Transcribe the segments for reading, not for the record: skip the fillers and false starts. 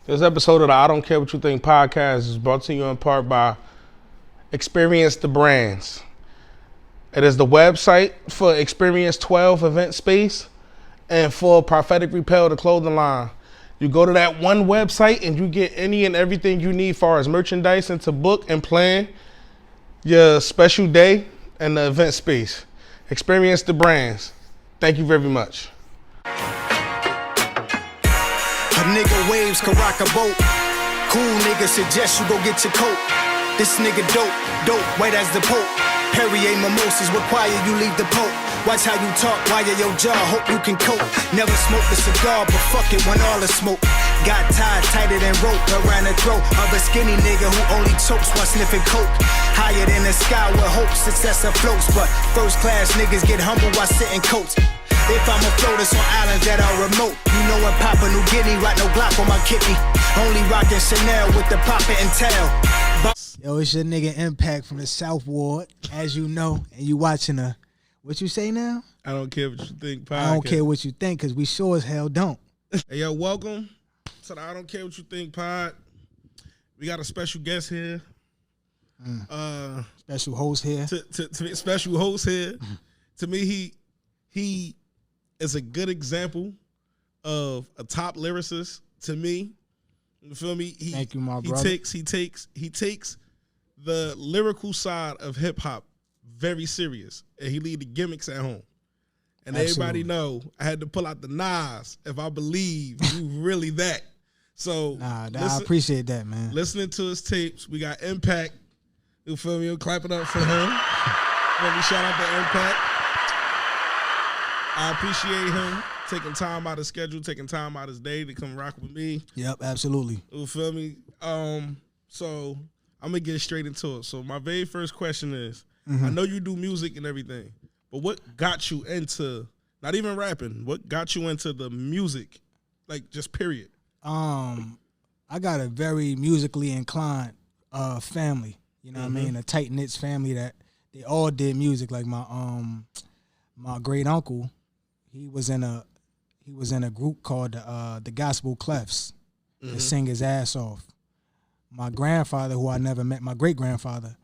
This episode of the I Don't Care What You Think podcast is brought to you in part by Experience the Brands. It is the website for Experience 12 event space and for Prophetic Repel, the clothing line. You go to that one website and you get any and everything you need as far as merchandise and to book and plan your special day and the event space. Experience the Brands. Thank you very much. A nigga waves can rock a boat. Cool nigga suggest you go get your coat. This nigga dope, white as the Pope. Perrier mimosas require you leave the Pope. Watch how you talk, wire your jaw, hope you can cope. Never smoked a cigar, but fuck it, want all the smoke. Got tied tighter than rope around the throat of a skinny nigga who only chokes while sniffing coke. Higher than the sky with hope, success afloats. But first class niggas get humble while sitting coats. If I'm a floaters on islands that are remote, you know in Papua New Guinea, rock no Glock on my kidney. Only rockin' Chanel with the popper and tail. Yo, it's your nigga Impaq from the South Ward, as you know, and you watching a, what you say now? I don't care what you think podcast. I don't care what you think, because we sure as hell don't. Hey, yo, welcome to the I Don't Care What You Think pod. We got a special guest here. Special host here. Special host here. To me, he is a good example of a top lyricist. To me, you feel me? Thank you, my brother. He takes the lyrical side of hip hop very serious, and he leave the gimmicks at home. And Everybody know I had to pull out the Nas if I believe you really that. So I appreciate that, man. Listening to his tapes, we got Impaq. You feel me? Clap it up for him. Let me shout out to Impaq. I appreciate him taking time out of his schedule, taking time out of his day to come rock with me. Yep, absolutely. You feel me? So I'm gonna get straight into it. So my very first question is, I know you do music and everything, but what got you into not even rapping? What got you into the music, like just period? I got a very musically inclined family. You know what I mean? A tight knit family that they all did music. Like my great uncle. He was in a group called the Gospel Clefs to sing his ass off. My grandfather, who I never met, my great grandfather,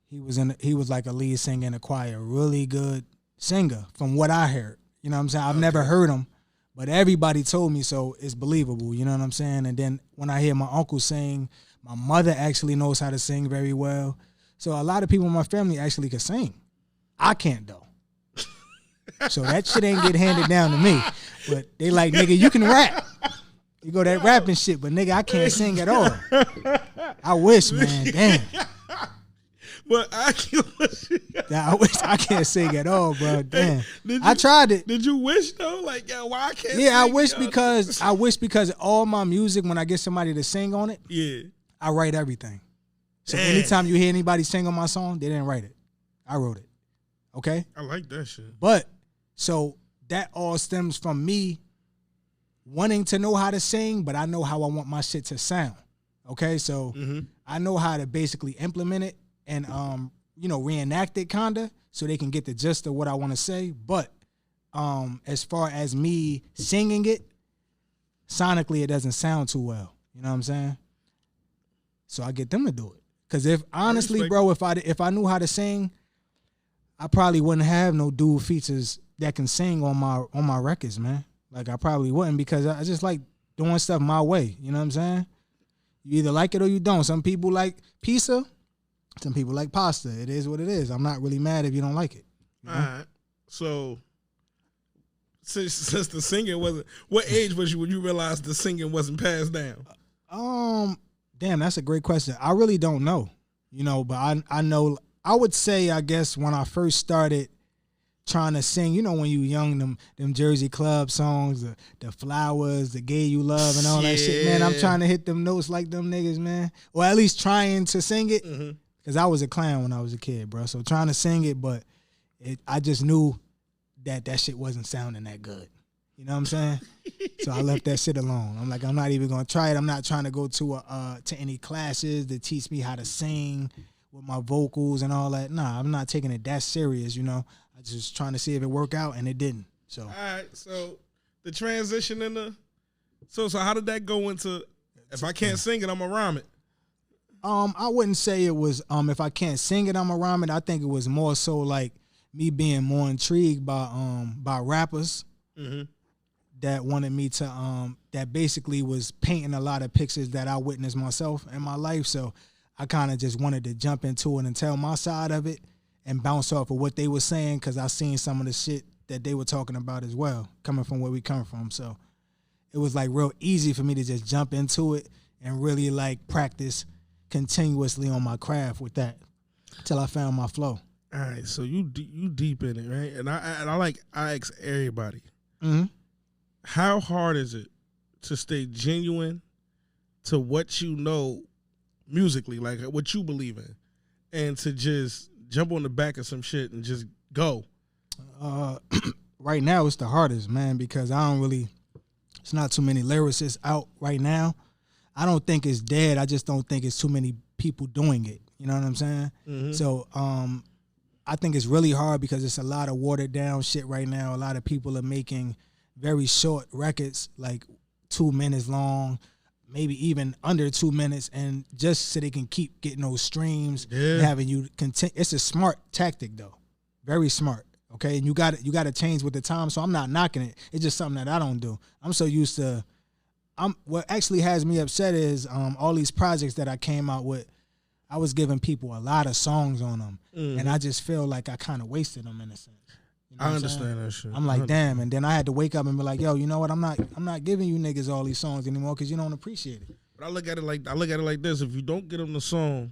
he was like a lead singer in a choir, really good singer from what I heard. You know what I'm saying? I've never heard him, but everybody told me, so it's believable. You know what I'm saying? And then when I hear my uncle sing, my mother actually knows how to sing very well. So a lot of people in my family actually can sing. I can't though. So that shit ain't get handed down to me. But they like, nigga, you can rap. You go that rapping shit, but nigga, I can't sing at all. I wish, man. Damn. But I wish I can't sing at all, bro. Damn. I tried it. Did you wish though? Like, yo, why I can't sing? Yeah, I wish because all my music, when I get somebody to sing on it, I write everything. So anytime you hear anybody sing on my song, they didn't write it. I wrote it. Okay? I like that shit. But so that all stems from me wanting to know how to sing, but I know how I want my shit to sound. Okay, so I know how to basically implement it and reenact it kinda so they can get the gist of what I want to say. But as far as me singing it, sonically it doesn't sound too well. You know what I'm saying? So I get them to do it. Cause if honestly, bro, if I knew how to sing, I probably wouldn't have no dual features that can sing on my records, man. Like I probably wouldn't because I just like doing stuff my way. You know what I'm saying? You either like it or you don't. Some people like pizza, some people like pasta. It is what it is. I'm not really mad if you don't like it. You know? All right. So since the singing wasn't, what age was you when you realized the singing wasn't passed down? Damn, that's a great question. I really don't know. But I know. I would say, I guess, when I first started trying to sing, when you young, them Jersey Club songs, the Flowers, the Gay You Love, and all that shit, man, I'm trying to hit them notes like them niggas, man. Or at least trying to sing it, because I was a clown when I was a kid, bro. So trying to sing it, but I just knew that shit wasn't sounding that good. You know what I'm saying? So I left that shit alone. I'm like, I'm not even going to try it. I'm not trying to go to any classes to teach me how to sing with my vocals and all that. Nah, I'm not taking it that serious, I just trying to see if it worked out, and it didn't. So all right, so the transition in the so how did that go into If I can't sing it, I'm gonna rhyme it. I wouldn't say it was if I can't sing it, I'm a rhyme it. I think it was more so like me being more intrigued by rappers that wanted me to that basically was painting a lot of pictures that I witnessed myself in my life. So I kind of just wanted to jump into it and tell my side of it and bounce off of what they were saying, because I seen some of the shit that they were talking about as well, coming from where we come from. So it was like real easy for me to just jump into it and really like practice continuously on my craft with that till I found my flow. All right, so you deep in it, right? And I ask everybody, how hard is it to stay genuine to what you know musically, like what you believe in, and to just jump on the back of some shit and just go? Right now it's the hardest, man, because it's not too many lyricists out right now. I don't think it's dead. I just don't think it's too many people doing it. You know what I'm saying? So I think it's really hard because it's a lot of watered down shit right now. A lot of people are making very short records, like 2 minutes long, maybe even under 2 minutes, and just so they can keep getting those streams, and having you continue. It's a smart tactic though, very smart. Okay, and you got to change with the time. So I'm not knocking it. It's just something that I don't do. I'm so used to. What actually has me upset is all these projects that I came out with. I was giving people a lot of songs on them, and I just feel like I kind of wasted them in a sense. You know I understand that shit. I'm like, damn, and then I had to wake up and be like, yo, you know what? I'm not giving you niggas all these songs anymore because you don't appreciate it. But I look at it like this: if you don't get them the song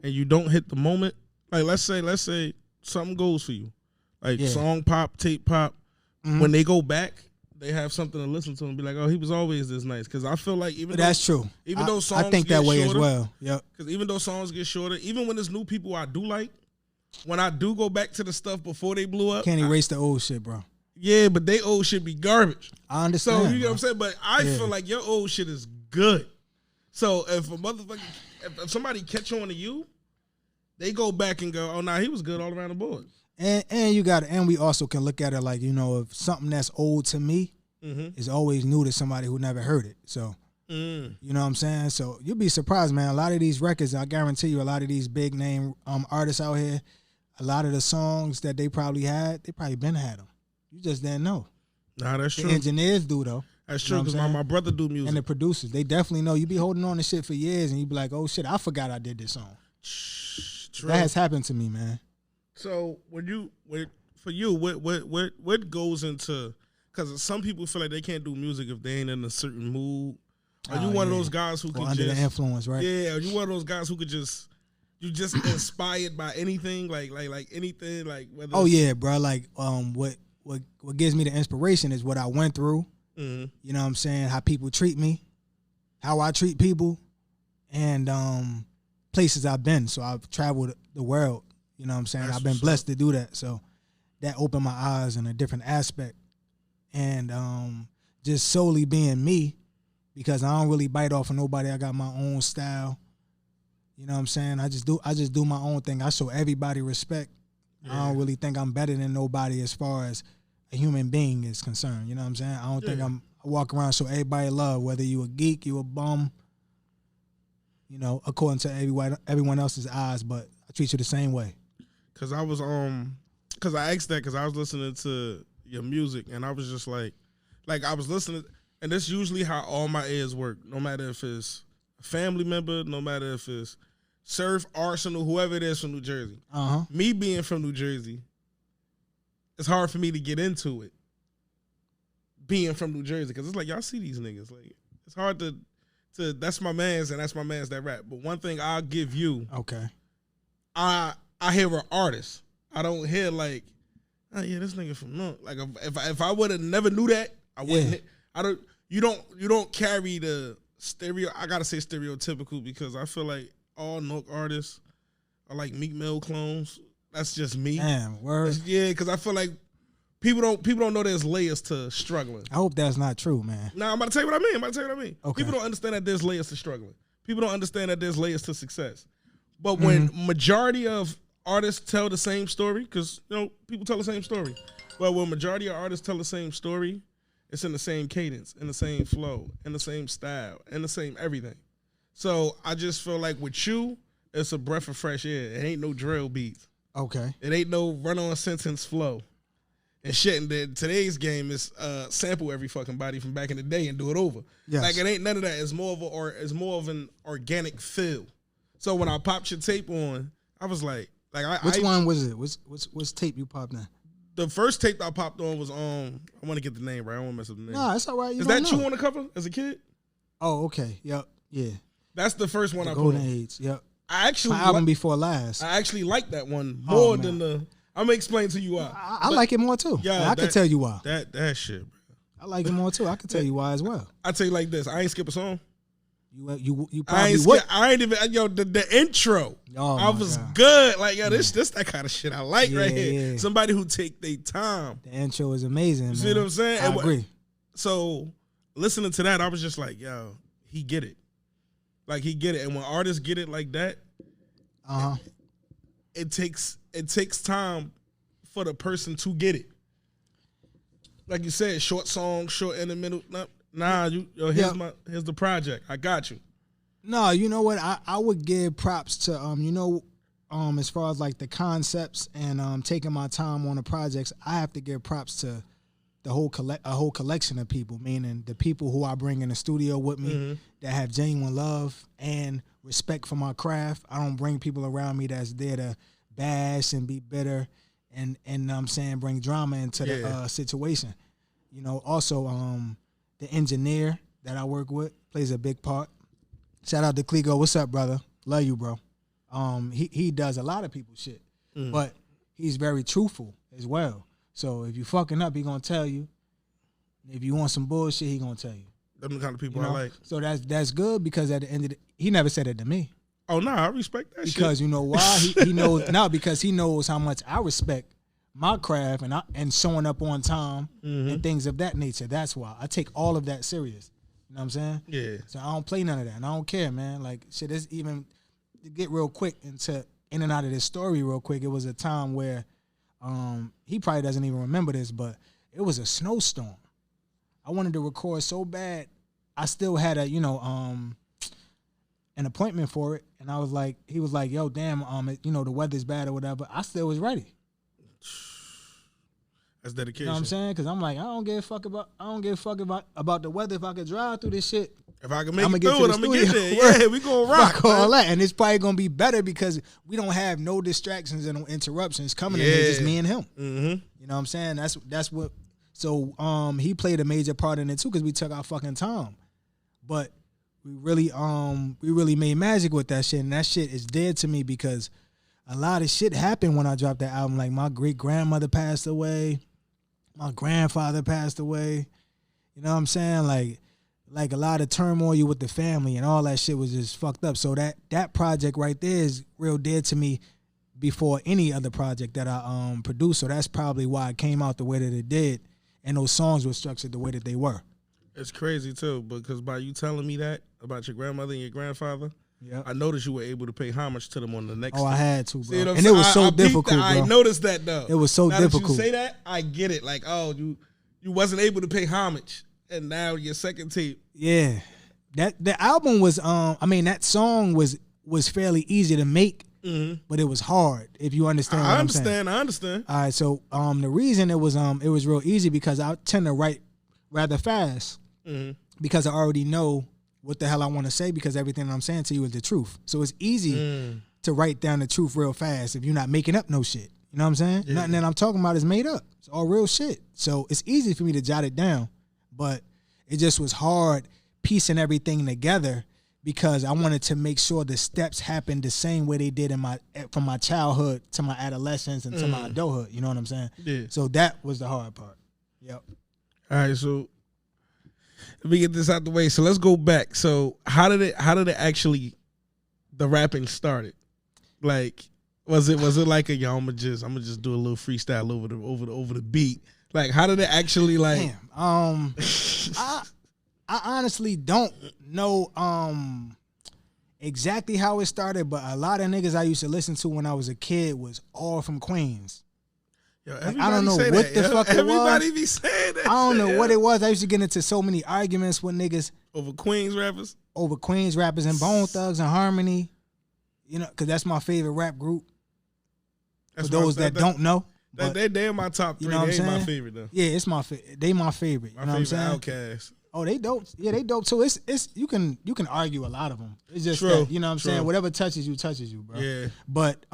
and you don't hit the moment, like let's say something goes for you, like song pop, tape pop, when they go back, they have something to listen to and be like, oh, he was always this nice. Because I feel like that's true. Even though songs I think that way shorter, as well. Yep. Because even though songs get shorter, even when there's new people I do like, when I do go back to the stuff before they blew up, can't erase the old shit, bro. Yeah, but they old shit be garbage. I understand. So you know what I'm saying? But I feel like your old shit is good. So if a motherfucker, if somebody catch on to you, they go back and go, oh nah, he was good all around the board. And we also can look at it like, you know, if something that's old to me is always new to somebody who never heard it. So you know what I'm saying? So you'll be surprised, man. A lot of these records, I guarantee you, a lot of these big name artists out here, a lot of the songs that they probably been had them. You just didn't know. Nah, that's true. The engineers do though. That's true, because my brother do music. And the producers, they definitely know. You be holding on to shit for years and you be like, oh shit, I forgot I did this song. True. That has happened to me, man. So what goes into, because some people feel like they can't do music if they ain't in a certain mood. Are you one of those guys who could under the influence, right? Yeah, are you one of those guys who could just inspired by anything, like anything, like whether? Oh yeah, bro. Like what gives me the inspiration is what I went through. You know what I'm saying? How people treat me, how I treat people, and places I've been. So I've traveled the world. You know what I'm saying? I've been blessed to do that. So that opened my eyes in a different aspect. And just solely being me, because I don't really bite off of nobody. I got my own style. You know what I'm saying? I just do my own thing. I show everybody respect. Yeah. I don't really think I'm better than nobody as far as a human being is concerned. You know what I'm saying? I don't think I walk around show everybody love, whether you a geek, you a bum, you know, according to everyone else's eyes, but I treat you the same way. Cause I was cause I asked that because I was listening to your music and I was just like I was listening, and that's usually how all my ears work. No matter if it's a family member, no matter if it's Surf, Arsenal, whoever it is from New Jersey. Me being from New Jersey, it's hard for me to get into it. Being from New Jersey, because it's like y'all see these niggas, like it's hard to that's my man's and that's my man's that rap. But one thing I'll give you, okay, I hear an artist. I don't hear like, oh yeah, this nigga from North. Like if I would have never knew that, I wouldn't. Yeah. You don't carry the stereo. I gotta say stereotypical because I feel like all North artists are like Meek Mill clones. That's just me. Damn, word. Yeah, because I feel like people don't know there's layers to struggling. I hope that's not true, man. Nah, I'm about to tell you what I mean. Okay. People don't understand that there's layers to struggling. People don't understand that there's layers to success. But when majority of artists tell the same story, because you know people tell the same story, but when majority of artists tell the same story, It's in the same cadence, in the same flow, in the same style, in the same everything. So I just feel like with you, it's a breath of fresh air. It ain't no drill beats. Okay. It ain't no run-on sentence flow. And shit, and then today's game is sample every fucking body from back in the day and do it over. Yes. Like, it ain't none of that. It's more of an organic feel. So when I popped your tape on, I was like which one was it? What's tape you popped on? The first tape I popped on was I want to get the name right. I don't want to mess up the name. No, it's all right. Is that you on the cover as a kid? Oh, okay. Yep. Yeah. That's the first one I put Golden on. Age. Yep. I actually My album before last. I actually like that one more than the. I'm gonna explain to you why. I like it more too. Yeah, I can tell you why. That shit, bro. I like it more too. I can tell you why as well. I tell you like this. I ain't skip a song. You probably would. I ain't even the intro. Oh, I was good. Like, yo, this that kind of shit I like right here. Yeah. Somebody who take their time. The intro is amazing. You see what I'm saying? I agree. So listening to that, I was just like, yo, he get it. Like, he get it. And when artists get it like that, it takes time for the person to get it. Like you said, short song, short in the middle. Nah, here's the project. I got you. No, you know what? I would give props to as far as like the concepts and taking my time on the projects. I have to give props to the whole collection of people, meaning the people who I bring in the studio with me that have genuine love and respect for my craft. I don't bring people around me that's there to bash and be bitter and I'm saying bring drama into the situation. You know, also the engineer that I work with plays a big part. Shout out to Kligo. What's up, brother? Love you, bro. He does a lot of people's shit, but he's very truthful as well. So if you fucking up, he gonna tell you. If you want some bullshit, he gonna tell you. Them the kind of people I like. So that's good because at the end of he never said it to me. Oh no, I respect that. Because shit. You know why? He knows now because he knows how much I respect my craft and showing up on time and things of that nature. That's why I take all of that serious. You know what I'm saying? Yeah. So I don't play none of that, and I don't care, man. Like shit, it's even to get real quick into in and out of this story real quick. It was a time where he probably doesn't even remember this, but it was a snowstorm. I wanted to record so bad. I still had a an appointment for it, and he was like, yo, damn, the weather's bad or whatever. I still was ready. That's dedication. You know what I'm saying? Because I'm like, I don't give a fuck about the weather. If I could drive through this shit, if I can make it through it, I'm gonna get there. Yeah, we gonna rock. Fuck all that, and it's probably gonna be better because we don't have no distractions and no interruptions coming in. It's just me and him. Mm-hmm. You know what I'm saying? That's what. So he played a major part in it too because we took our fucking time, but we really made magic with that shit, and that shit is dead to me because a lot of shit happened when I dropped that album. Like my great grandmother passed away, my grandfather passed away. You know what I'm saying? Like a lot of turmoil with the family and all that shit was just fucked up. So that project right there is real dead to me before any other project that I produced. So that's probably why it came out the way that it did, and those songs were structured the way that they were. It's crazy too, because by you telling me that about your grandmother and your grandfather, I noticed you were able to pay homage to them on the next. I had to, bro. See what I'm and saying? it was so difficult, bro. I noticed that though. It was so difficult. That you say that, I get it. Like, oh, you wasn't able to pay homage, and now your second tape. Yeah, the album was that song was fairly easy to make, but it was hard. If you understand, I understand. All right, so the reason it was real easy because I tend to write rather fast because I already know what the hell I want to say because everything I'm saying to you is the truth. So it's easy to write down the truth real fast if you're not making up no shit. You know what I'm saying? Yeah. Nothing that I'm talking about is made up. It's all real shit. So it's easy for me to jot it down, but it just was hard piecing everything together because I wanted to make sure the steps happened the same way they did from my childhood to my adolescence and to my adulthood. You know what I'm saying? Yeah. So that was the hard part. Yep. All right, so let me get this out the way. So let's go back. So how did it actually the rapping started? Like was it like a I'm gonna just do a little freestyle over the beat? Like how did it actually like Damn. I honestly don't know exactly how it started, but a lot of niggas I used to listen to when I was a kid was all from Queens. Yo, Like, I don't know what the fuck it was. Everybody be saying that. I don't know shit, what it was. I used to get into so many arguments with niggas over Queens rappers. Over Queens rappers and Bone Thugs and Harmony. You know, because that's my favorite rap group. For those that don't know. They in my top 3. You know what I'm saying? My favorite though. Yeah, it's they my favorite. My you know favorite what I'm saying? Outkast. Oh, they dope. Yeah, they dope too. It's you can argue a lot of them. It's just True, that, you know what I'm true. saying? Whatever touches you, bro. Yeah. But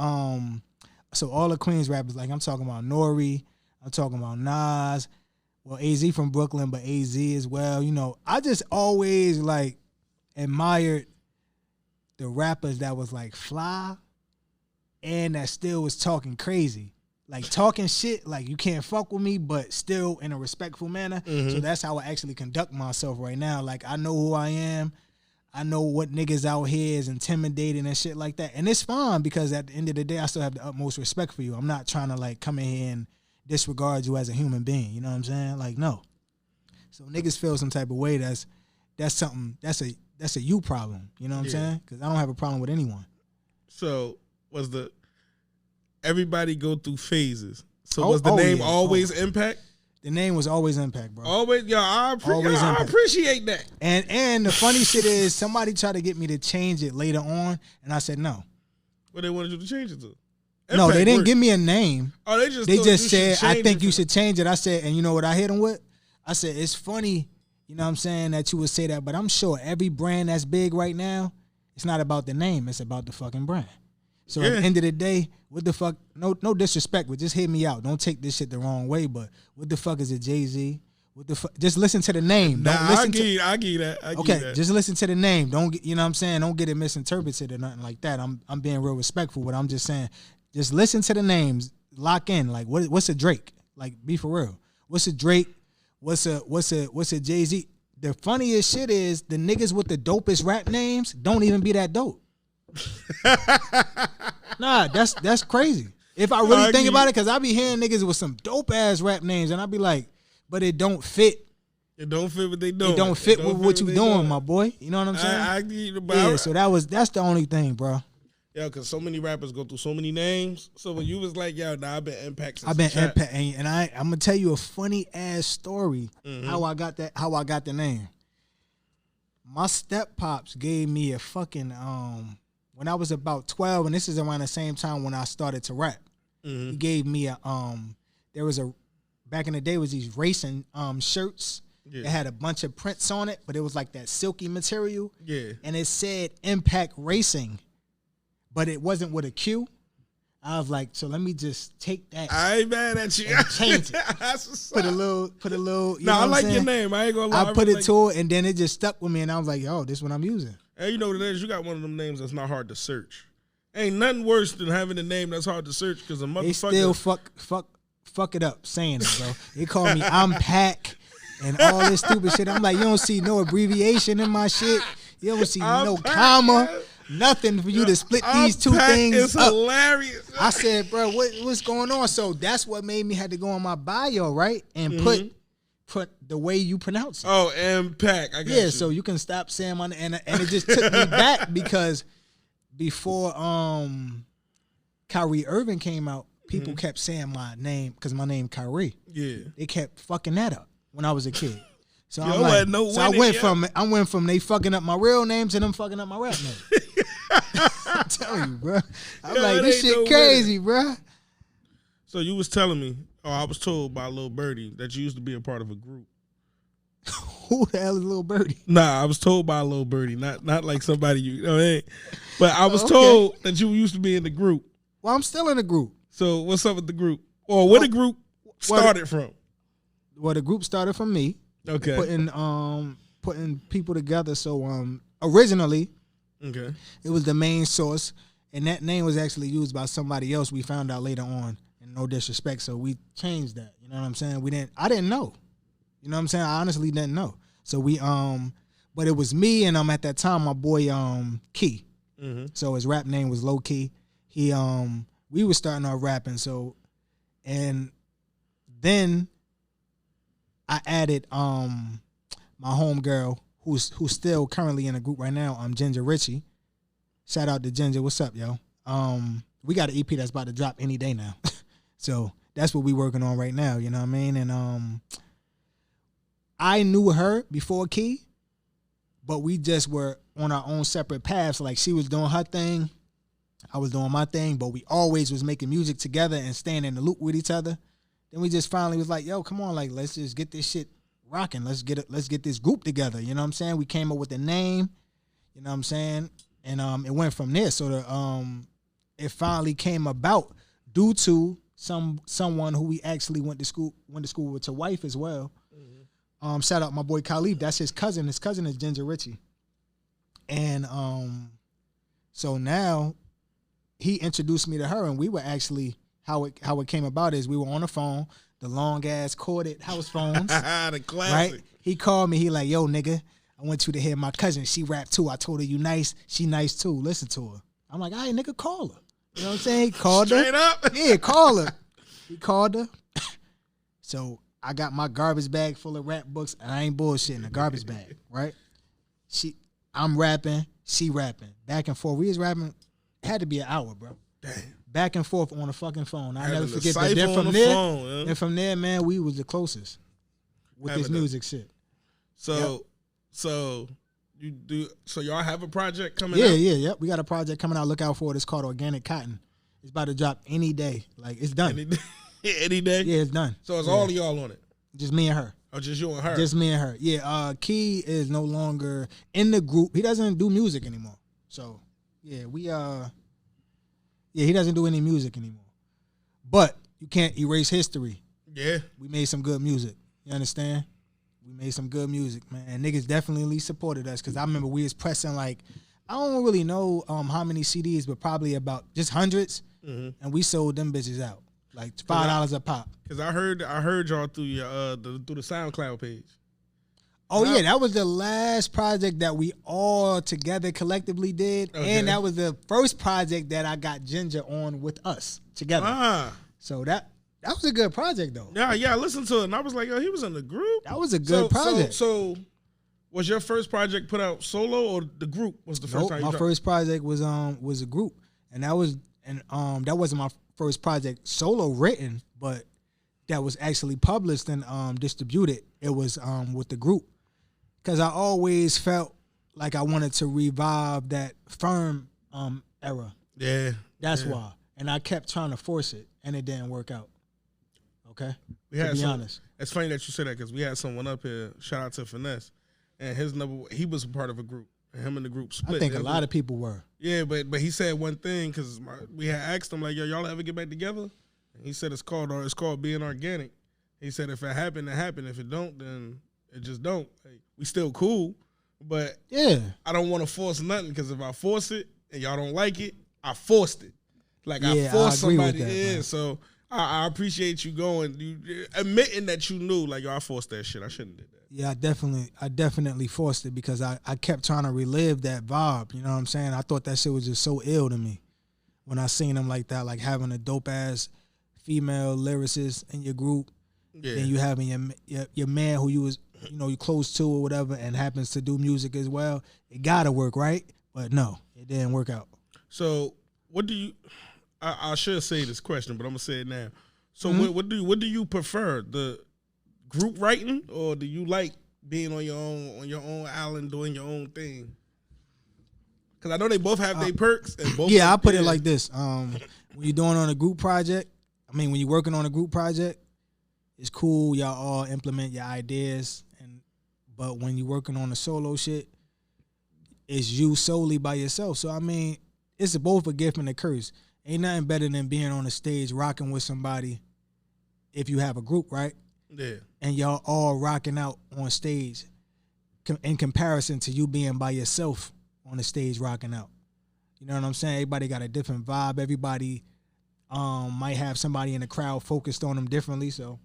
so all the Queens rappers, like I'm talking about Nori, I'm talking about Nas, well, AZ from Brooklyn, but AZ as well. You know, I just always like admired the rappers that was like fly and that still was talking crazy. Like talking shit, like you can't fuck with me, but still in a respectful manner. Mm-hmm. So that's how I actually conduct myself right now. Like I know who I am. I know what niggas out here is intimidating and shit like that. And it's fine because at the end of the day, I still have the utmost respect for you. I'm not trying to like come in here and disregard you as a human being. You know what I'm saying? Like, no. So niggas feel some type of way that's something, that's a you problem. You know what I'm saying? Because I don't have a problem with anyone. So everybody go through phases. So was the name always Impaq? The name was always Impaq, bro. Always, yo, I appreciate that. And the funny shit is, somebody tried to get me to change it later on, and I said no. What they wanted you to change it to? No, they didn't give me a name. Oh, they just said, I think you should change it. I said, and you know what I hit them with? I said, it's funny, you know what I'm saying, that you would say that, but I'm sure every brand that's big right now, it's not about the name, it's about the fucking brand. So at the end of the day, what the fuck, no disrespect, but just hear me out. Don't take this shit the wrong way, but what the fuck is it, Jay-Z? What the fuck? Just listen to the name. I give you that. Just listen to the name. Don't get, you know what I'm saying? Don't get it misinterpreted or nothing like that. I'm being real respectful, but I'm just saying, just listen to the names. Lock in. Like, what's a Drake? Like, be for real. What's a Drake? What's a Jay-Z? The funniest shit is the niggas with the dopest rap names don't even be that dope. Nah, that's crazy. If I really think about it, because I be hearing niggas with some dope ass rap names, and I be like, but it don't fit. It don't fit what they doing. It don't fit with what you doing, my boy. You know what I'm saying? So that's the only thing, bro. Yeah, because so many rappers go through so many names. So when you was like, yo, I've been Impaq since I've been Impaq, and I'm gonna tell you a funny ass story how I got the name. My step pops gave me a fucking when I was about 12, and this is around the same time when I started to rap. He gave me a there was a back in the day was these racing shirts. Yeah. It had a bunch of prints on it, but it was like that silky material. Yeah. And it said Impaq Racing, but it wasn't with a Q. I was like, so let me just take that. I ain't mad at you. Change it. Put a little. No, I like your name. I ain't gonna lie. I put it to it, and then it just stuck with me, and I was like, yo, this is what I'm using. And you know what it is? You got one of them names that's not hard to search. Ain't nothing worse than having a name that's hard to search because a motherfucker. They still fuck it up saying it, bro. They call me Impaq and all this stupid shit. I'm like, you don't see no abbreviation in my shit. You don't see no comma. Nothing for you to split these two things is up. Hilarious. I said, bro, what's going on? So that's what made me had to go on my bio, right? And put the way you pronounce it. Oh, Impaq. I got you. So you can stop saying my name. And it just took me back because before Kyrie Irving came out, people kept saying my name because my name Kyrie. Yeah. They kept fucking that up when I was a kid. So I went from they fucking up my real name to them fucking up my rap name. I'm telling you, bro. I'm like, this shit crazy, bro. So you was telling me, I was told by Lil Birdie that you used to be a part of a group. Who the hell is Lil Birdie? Nah, I was told by Lil Birdie, not like somebody you know. Hey, but I was told that you used to be in the group. Well, I'm still in the group. So what's up with the group? Or where the group started from? Well, the group started from me. Okay. Putting people together. So originally, it was the main source, and that name was actually used by somebody else. We found out later on, and no disrespect, so we changed that. You know what I'm saying? I didn't know. You know what I'm saying? I honestly didn't know. So we but it was me and at that time my boy Key. So his rap name was Low Key. He we were starting our rapping. So and then I added my homegirl who's still currently in a group right now, Ginger Ritchie. Shout out to Ginger. What's up, yo? We got an EP that's about to drop any day now. So that's what we working on right now. You know what I mean? And I knew her before Key, but we just were on our own separate paths. Like she was doing her thing, I was doing my thing, but we always was making music together and staying in the loop with each other. Then we just finally was like, yo, come on, like let's just get this shit rocking. Let's get this group together. You know what I'm saying? We came up with a name, you know what I'm saying? And it went from there. So it finally came about due to someone who we actually went to school with, to wife as well. Mm-hmm. Shout out my boy Khalid. That's his cousin. His cousin is Ginger Ritchie. And so now he introduced me to her, and we were actually how it came about is we were on the phone, the long ass corded house phones. The classic. Right? He called me. He like, yo, nigga, I want you to hear my cousin. She rap too. I told her you nice. She nice too. Listen to her. I'm like, all right, nigga, call her. You know what I'm saying? He called her. Straight up? Yeah, call her. He called her. So I got my garbage bag full of rap books, and I ain't bullshitting, a garbage bag, right? I'm rapping, she rapping. Back and forth. We was rapping, it had to be an hour, bro. Damn. Back and forth on the fucking phone. I never forget that. Then Then from there, man, we was the closest with this music shit. So you do. So y'all have a project coming out? Yeah. We got a project coming out. Look out for it. It's called Organic Cotton. It's about to drop any day. Like, it's done. Any day? Yeah, it's done. So it's all of y'all on it? Just me and her. Oh, just you and her? Just me and her. Yeah, Key is no longer in the group. He doesn't do music anymore. So, yeah, he doesn't do any music anymore. But you can't erase history. Yeah. We made some good music. You understand? We made some good music, man. And niggas definitely supported us, because I remember we was pressing, like, I don't really know how many CDs, but probably about just hundreds. Mm-hmm. And we sold them bitches out. Like $5 a pop. Because I heard y'all through your through the SoundCloud page. Oh yeah, that was the last project that we all together collectively did, and that was the first project that I got Ginger on with us together. So that was a good project though. Yeah, I listened to it and I was like, yo, he was in the group. That was a good project. So was your first project put out solo, or the group was the first time you dropped? My first project was a group, and that wasn't my first project solo written, but that was actually published and distributed. It was with the group, because I always felt like I wanted to revive that Firm era. Yeah, that's why. And I kept trying to force it, and it didn't work out. Okay, to be honest. It's funny that you said that, because we had someone up here. Shout out to Finesse, and he was a part of a group. Him and the group split. I think a lot of people were. Yeah, but he said one thing, because we had asked him, like, yo, y'all ever get back together? And he said it's called being organic. He said if it happened, it happened. If it don't, then it just don't. Like, we still cool, but yeah, I don't want to force nothing, because if I force it and y'all don't like it, I forced it. Like, I forced somebody. Yeah, so I appreciate you admitting that you knew, like, yo, I forced that shit. I shouldn't have did that. Yeah, I definitely forced it, because I kept trying to relive that vibe. You know what I'm saying? I thought that shit was just so ill to me when I seen him like that, like having a dope ass female lyricist in your group. Yeah. Then you having your man who you was you close to or whatever, and happens to do music as well. It gotta work, right? But no, it didn't work out. So what do you? I should say this question, but I'm gonna say it now. So what do you prefer, the group writing, or do you like being on your own island doing your own thing? Because I know they both have their perks. And both I put it like this: when you're doing on a group project, when you're working on a group project, it's cool. Y'all all implement your ideas, but when you're working on a solo shit, it's you solely by yourself. So it's both a gift and a curse. Ain't nothing better than being on a stage rocking with somebody if you have a group, right? Yeah. And y'all all rocking out on stage in comparison to you being by yourself on the stage rocking out. You know what I'm saying? Everybody got a different vibe. Everybody might have somebody in the crowd focused on them differently. So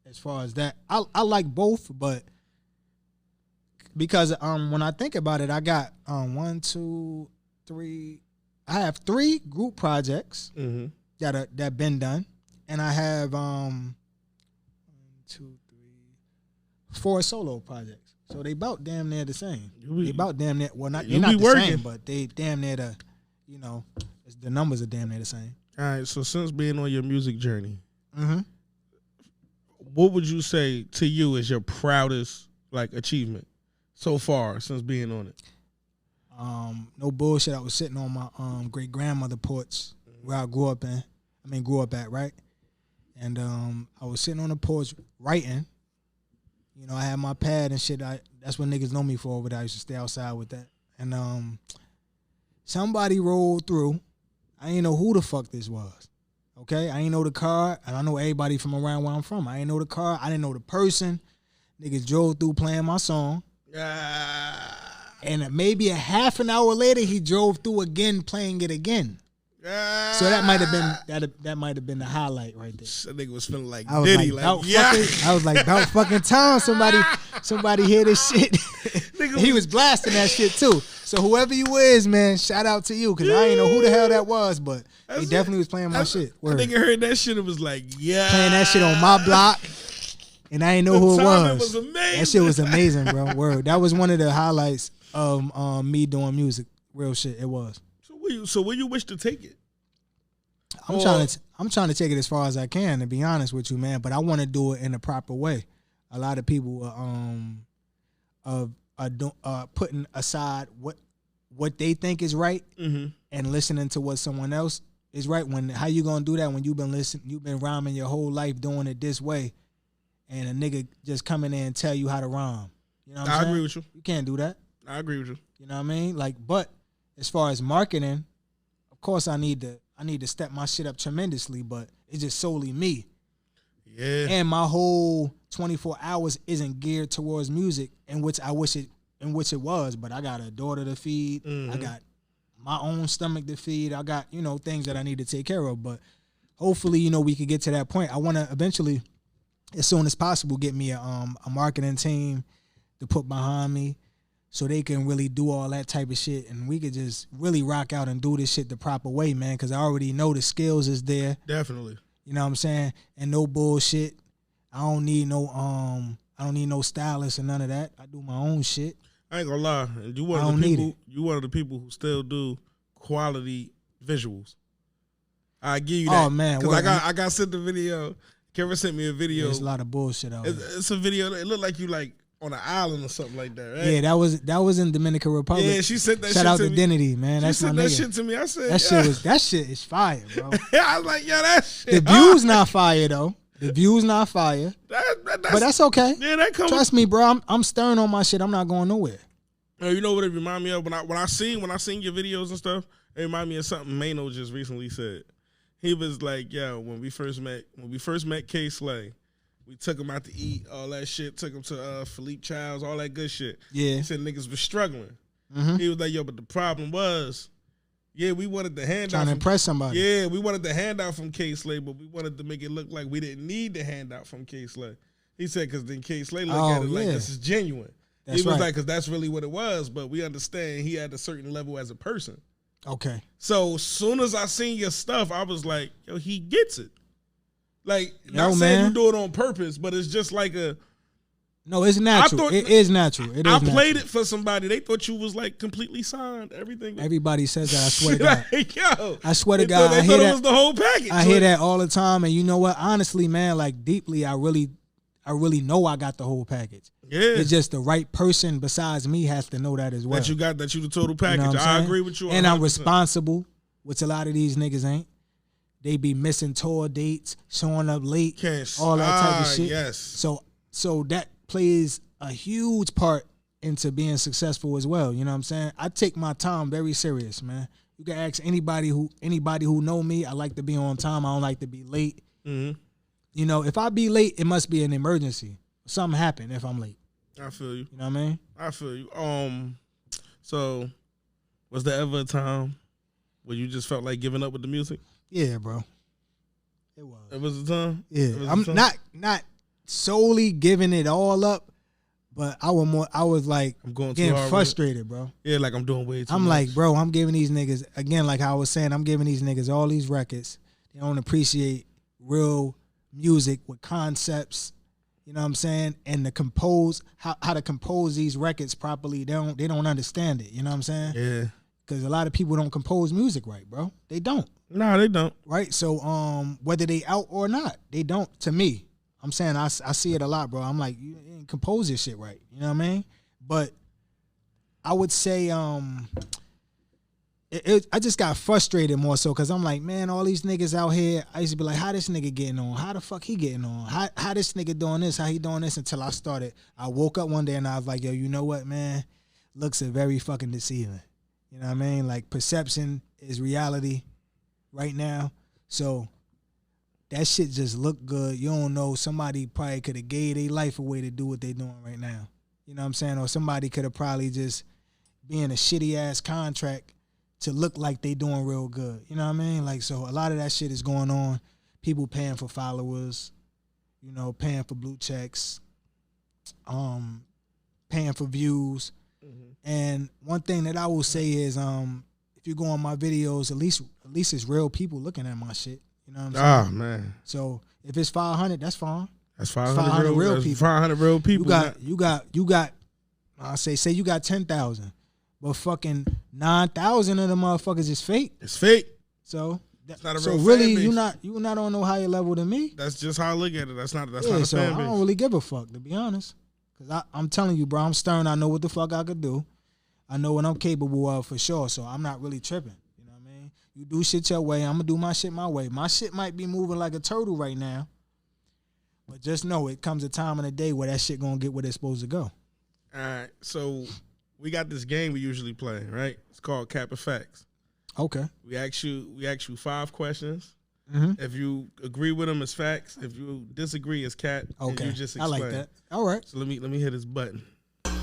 as far as that, I like both, but because when I think about it, I got 1, 2, 3. I have 3 group projects that been done, and I have 1, 2, 3, 4 solo projects. So they about damn near the same. They about damn near, well, they're not the same, but they damn near the numbers are damn near the same. All right, so since being on your music journey, Mm-hmm. What would you say to you is your proudest like achievement so far since being on it? No bullshit. I was sitting on my great grandmother porch where I grew up at, right? And I was sitting on the porch writing. You know, I had my pad and shit. That's what niggas know me for over there. I used to stay outside with that. And somebody rolled through. I didn't know who the fuck this was. Okay? I ain't know the car, and I know everybody from around where I'm from. I ain't know the car. I didn't know the person. Niggas drove through playing my song. And maybe a half an hour later, he drove through again, playing it again. So that might have been the highlight right there. That nigga was feeling like Diddy, I was like, about fucking time somebody hear this shit. He was blasting that shit too. So whoever you is, man, shout out to you, because I ain't know who the hell that was, but he definitely was playing my shit. Word. Nigga heard that shit and was like, yeah, playing that shit on my block, and I ain't know who it was. Was amazing. That shit was amazing, bro. Word. That was one of the highlights of me doing music. Real shit. It was. So where you wish to take it? I'm trying to take it as far as I can, to be honest with you, man. But I want to do it in a proper way. A lot of people are putting aside what they think is right and listening to what someone else is right. How you gonna do that when you've been rhyming your whole life doing it this way, and a nigga just come in there and tell you how to rhyme? You know what I'm saying? I agree with you. You can't do that. I agree with you. You know what I mean? Like, but as far as marketing, of course I need to step my shit up tremendously, but it's just solely me. Yeah. And my whole 24 hours isn't geared towards music, in which it was, but I got a daughter to feed. I got my own stomach to feed. I got, things that I need to take care of. But hopefully, we could get to that point. I want to eventually, as soon as possible, get me a marketing team to put behind me, so they can really do all that type of shit, and we could just really rock out and do this shit the proper way, man, because I already know the skills is there. Definitely. You know what I'm saying? And no bullshit. I don't need no stylist or none of that. I do my own shit. I ain't gonna lie. You one of the people who still do quality visuals. I give you that. Oh man, because I got sent the video. Kevin sent me a video. There's a lot of bullshit out there. It's a video. It looked like you on an island or something like that, right? Yeah, that was in Dominican Republic. Yeah, she sent that Shout shit out to me. Identity, man. That's my nigga. She sent that shit to me. I said that shit is fire, bro. I was like, that shit. The view's not fire though. The view's not fire. But that's okay. Yeah, that comes. Trust me, bro. I'm stern on my shit. I'm not going nowhere. You know what it remind me of? When I seen your videos and stuff, it remind me of something Mano just recently said. He was like, yo, when we first met K Slay, we took him out to eat, all that shit. Took him to Philippe Childs, all that good shit. Yeah. He said niggas was struggling. He was like, yo, but the problem was, we wanted the handout. Trying to impress somebody. Yeah, we wanted the handout from K Slay, but we wanted to make it look like we didn't need the handout from K Slay. He said, because then K Slay looked at it like this is genuine. That's he was right. like, because that's really what it was, but we understand he had a certain level as a person. Okay. So as soon as I seen your stuff, I was like, yo, he gets it. Like, not saying man. you do it on purpose, but it's just like No, it's natural. It is natural. I played it for somebody. They thought you was like completely signed. Everything. Everybody says that. I swear to God. Like, yo, I swear to God. They thought it was the whole package. I hear that all the time, and you know what? Honestly, man, like deeply, I really know I got the whole package. Yeah. It's just the right person besides me has to know that as well. That you the total package. You know I agree with you. 100%. And I'm responsible, which a lot of these niggas ain't. They be missing tour dates, showing up late, all that type of shit. Yes. So that plays a huge part into being successful as well. You know what I'm saying? I take my time very serious, man. You can ask anybody who know me. I like to be on time. I don't like to be late. Mm-hmm. You know, if I be late, it must be an emergency. Something happened if I'm late. I feel you. You know what I mean? I feel you. So was there ever a time where you just felt like giving up with the music? Yeah, bro. It was. It was a time? Yeah. I'm not solely giving it all up, but I was like I'm going getting too hard frustrated, bro. Yeah, like I'm doing way too I'm much. like, bro, I'm giving these niggas, again, like how I was saying, I'm giving these niggas all these records. They don't appreciate real music with concepts, you know what I'm saying? And to compose, how to compose these records properly, they don't understand it, you know what I'm saying? Yeah. Because a lot of people don't compose music right, bro. They don't. No, they don't. Right? So whether they out or not, they don't. To me, I'm saying I see it a lot, bro. I'm like, you ain't compose this shit right. You know what I mean? But I would say I just got frustrated more so because I'm like, man, all these niggas out here, I used to be like, how this nigga getting on? How the fuck he getting on? How this nigga doing this? How he doing this? Until I woke up one day and I was like, yo, you know what, man? Looks are very fucking deceiving. You know what I mean? Like, perception is reality right now. So that shit just look good. You don't know, somebody probably could have gave their life away to do what they doing right now. You know what I'm saying? Or somebody could have probably just be in a shitty ass contract to look like they doing real good. You know what I mean? Like, so a lot of that shit is going on. People paying for followers, you know, paying for blue checks, paying for views. Mm-hmm. And one thing that I will say is, if you go on my videos, at least it's real people looking at my shit. You know what I'm saying? Oh, man. So if it's 500, that's fine. That's 500 real people. 500 real people. You got. I say you got 10,000. But fucking 9,000 of the motherfuckers is fake. It's fake. So it's not a real really, fan base. you not on no higher level than me. That's just how I look at it. That's not a so fan base. I don't really give a fuck, to be honest. Because I'm telling you, bro, I'm stern. I know what the fuck I could do. I know what I'm capable of for sure. So I'm not really tripping. You know what I mean? You do shit your way, I'm going to do my shit my way. My shit might be moving like a turtle right now. But just know it comes a time in the day where that shit going to get where it's supposed to go. All right. So we got this game we usually play, right? It's called Cap or Facts. Okay. We ask you 5 questions. Mm-hmm. If you agree with them, it's facts. If you disagree, it's cap. Okay. And you just explain. I like that. All right. So let me hit this button.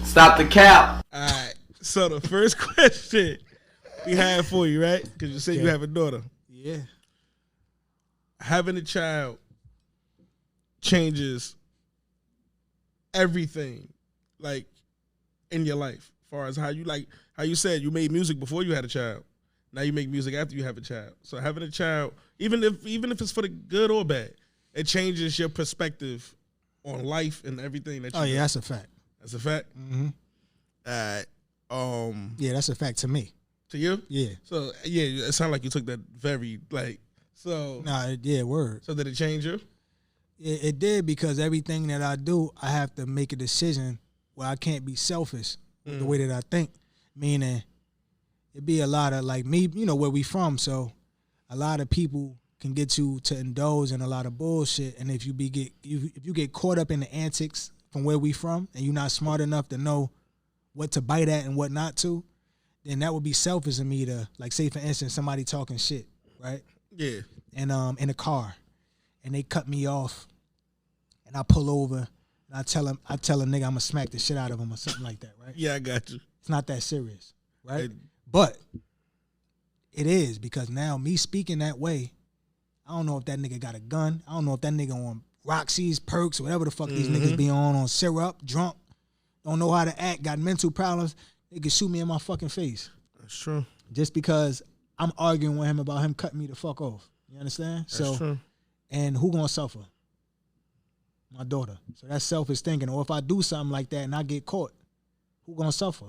Stop the cap. All right. So the first question we have for you, right? Because you said you have a daughter. Yeah. Having a child changes everything, like, in your life. As far as how you said you made music before you had a child. Now you make music after you have a child. So having a child, even if it's for the good or bad, it changes your perspective on life and everything that you do. Yeah, that's a fact. That's a fact? Mm-hmm. Yeah, that's a fact to me. To you? Yeah. So, yeah, it sounded like you took that very, so. Nah, yeah, word. So did it change you? It did, because everything that I do, I have to make a decision where I can't be selfish with the way that I think. Meaning, it be a lot of, like me, you know, where we from, so a lot of people can get you to indulge in a lot of bullshit, and if you get caught up in the antics from where we from, and you're not smart enough to know what to bite at and what not to, then that would be selfish of me to, like, say for instance, somebody talking shit, right? Yeah. And in a car, and they cut me off, and I pull over, and I tell a nigga I'm gonna smack the shit out of him or something like that, right? Yeah, I got you. It's not that serious, right? But it is, because now me speaking that way, I don't know if that nigga got a gun. I don't know if that nigga on Roxy's, Perks, whatever the fuck these niggas be on syrup, drunk, don't know how to act, got mental problems. They could shoot me in my fucking face. That's true. Just because I'm arguing with him about him cutting me the fuck off. You understand? That's true. And who gonna suffer? My daughter. So that's selfish thinking. Or if I do something like that and I get caught, who gonna suffer?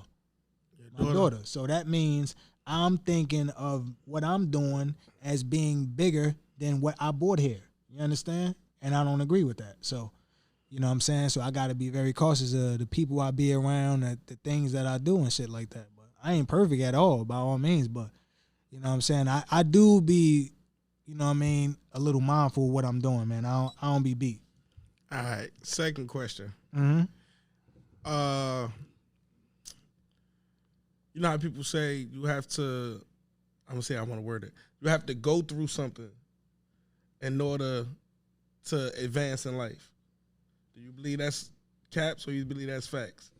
My daughter. So that means I'm thinking of what I'm doing as being bigger than what I bought here. You understand? And I don't agree with that. So, you know what I'm saying? So I got to be very cautious of the people I be around, the things that I do and shit like that. But I ain't perfect at all, by all means. But, you know what I'm saying? I do be, you know what I mean, a little mindful of what I'm doing, man. I don't be beat. All right. Second question. Mm-hmm. You know how people say you have to, I'm going to say I want to word it. You have to go through something in order to advance in life. Do you believe that's caps or you believe that's facts?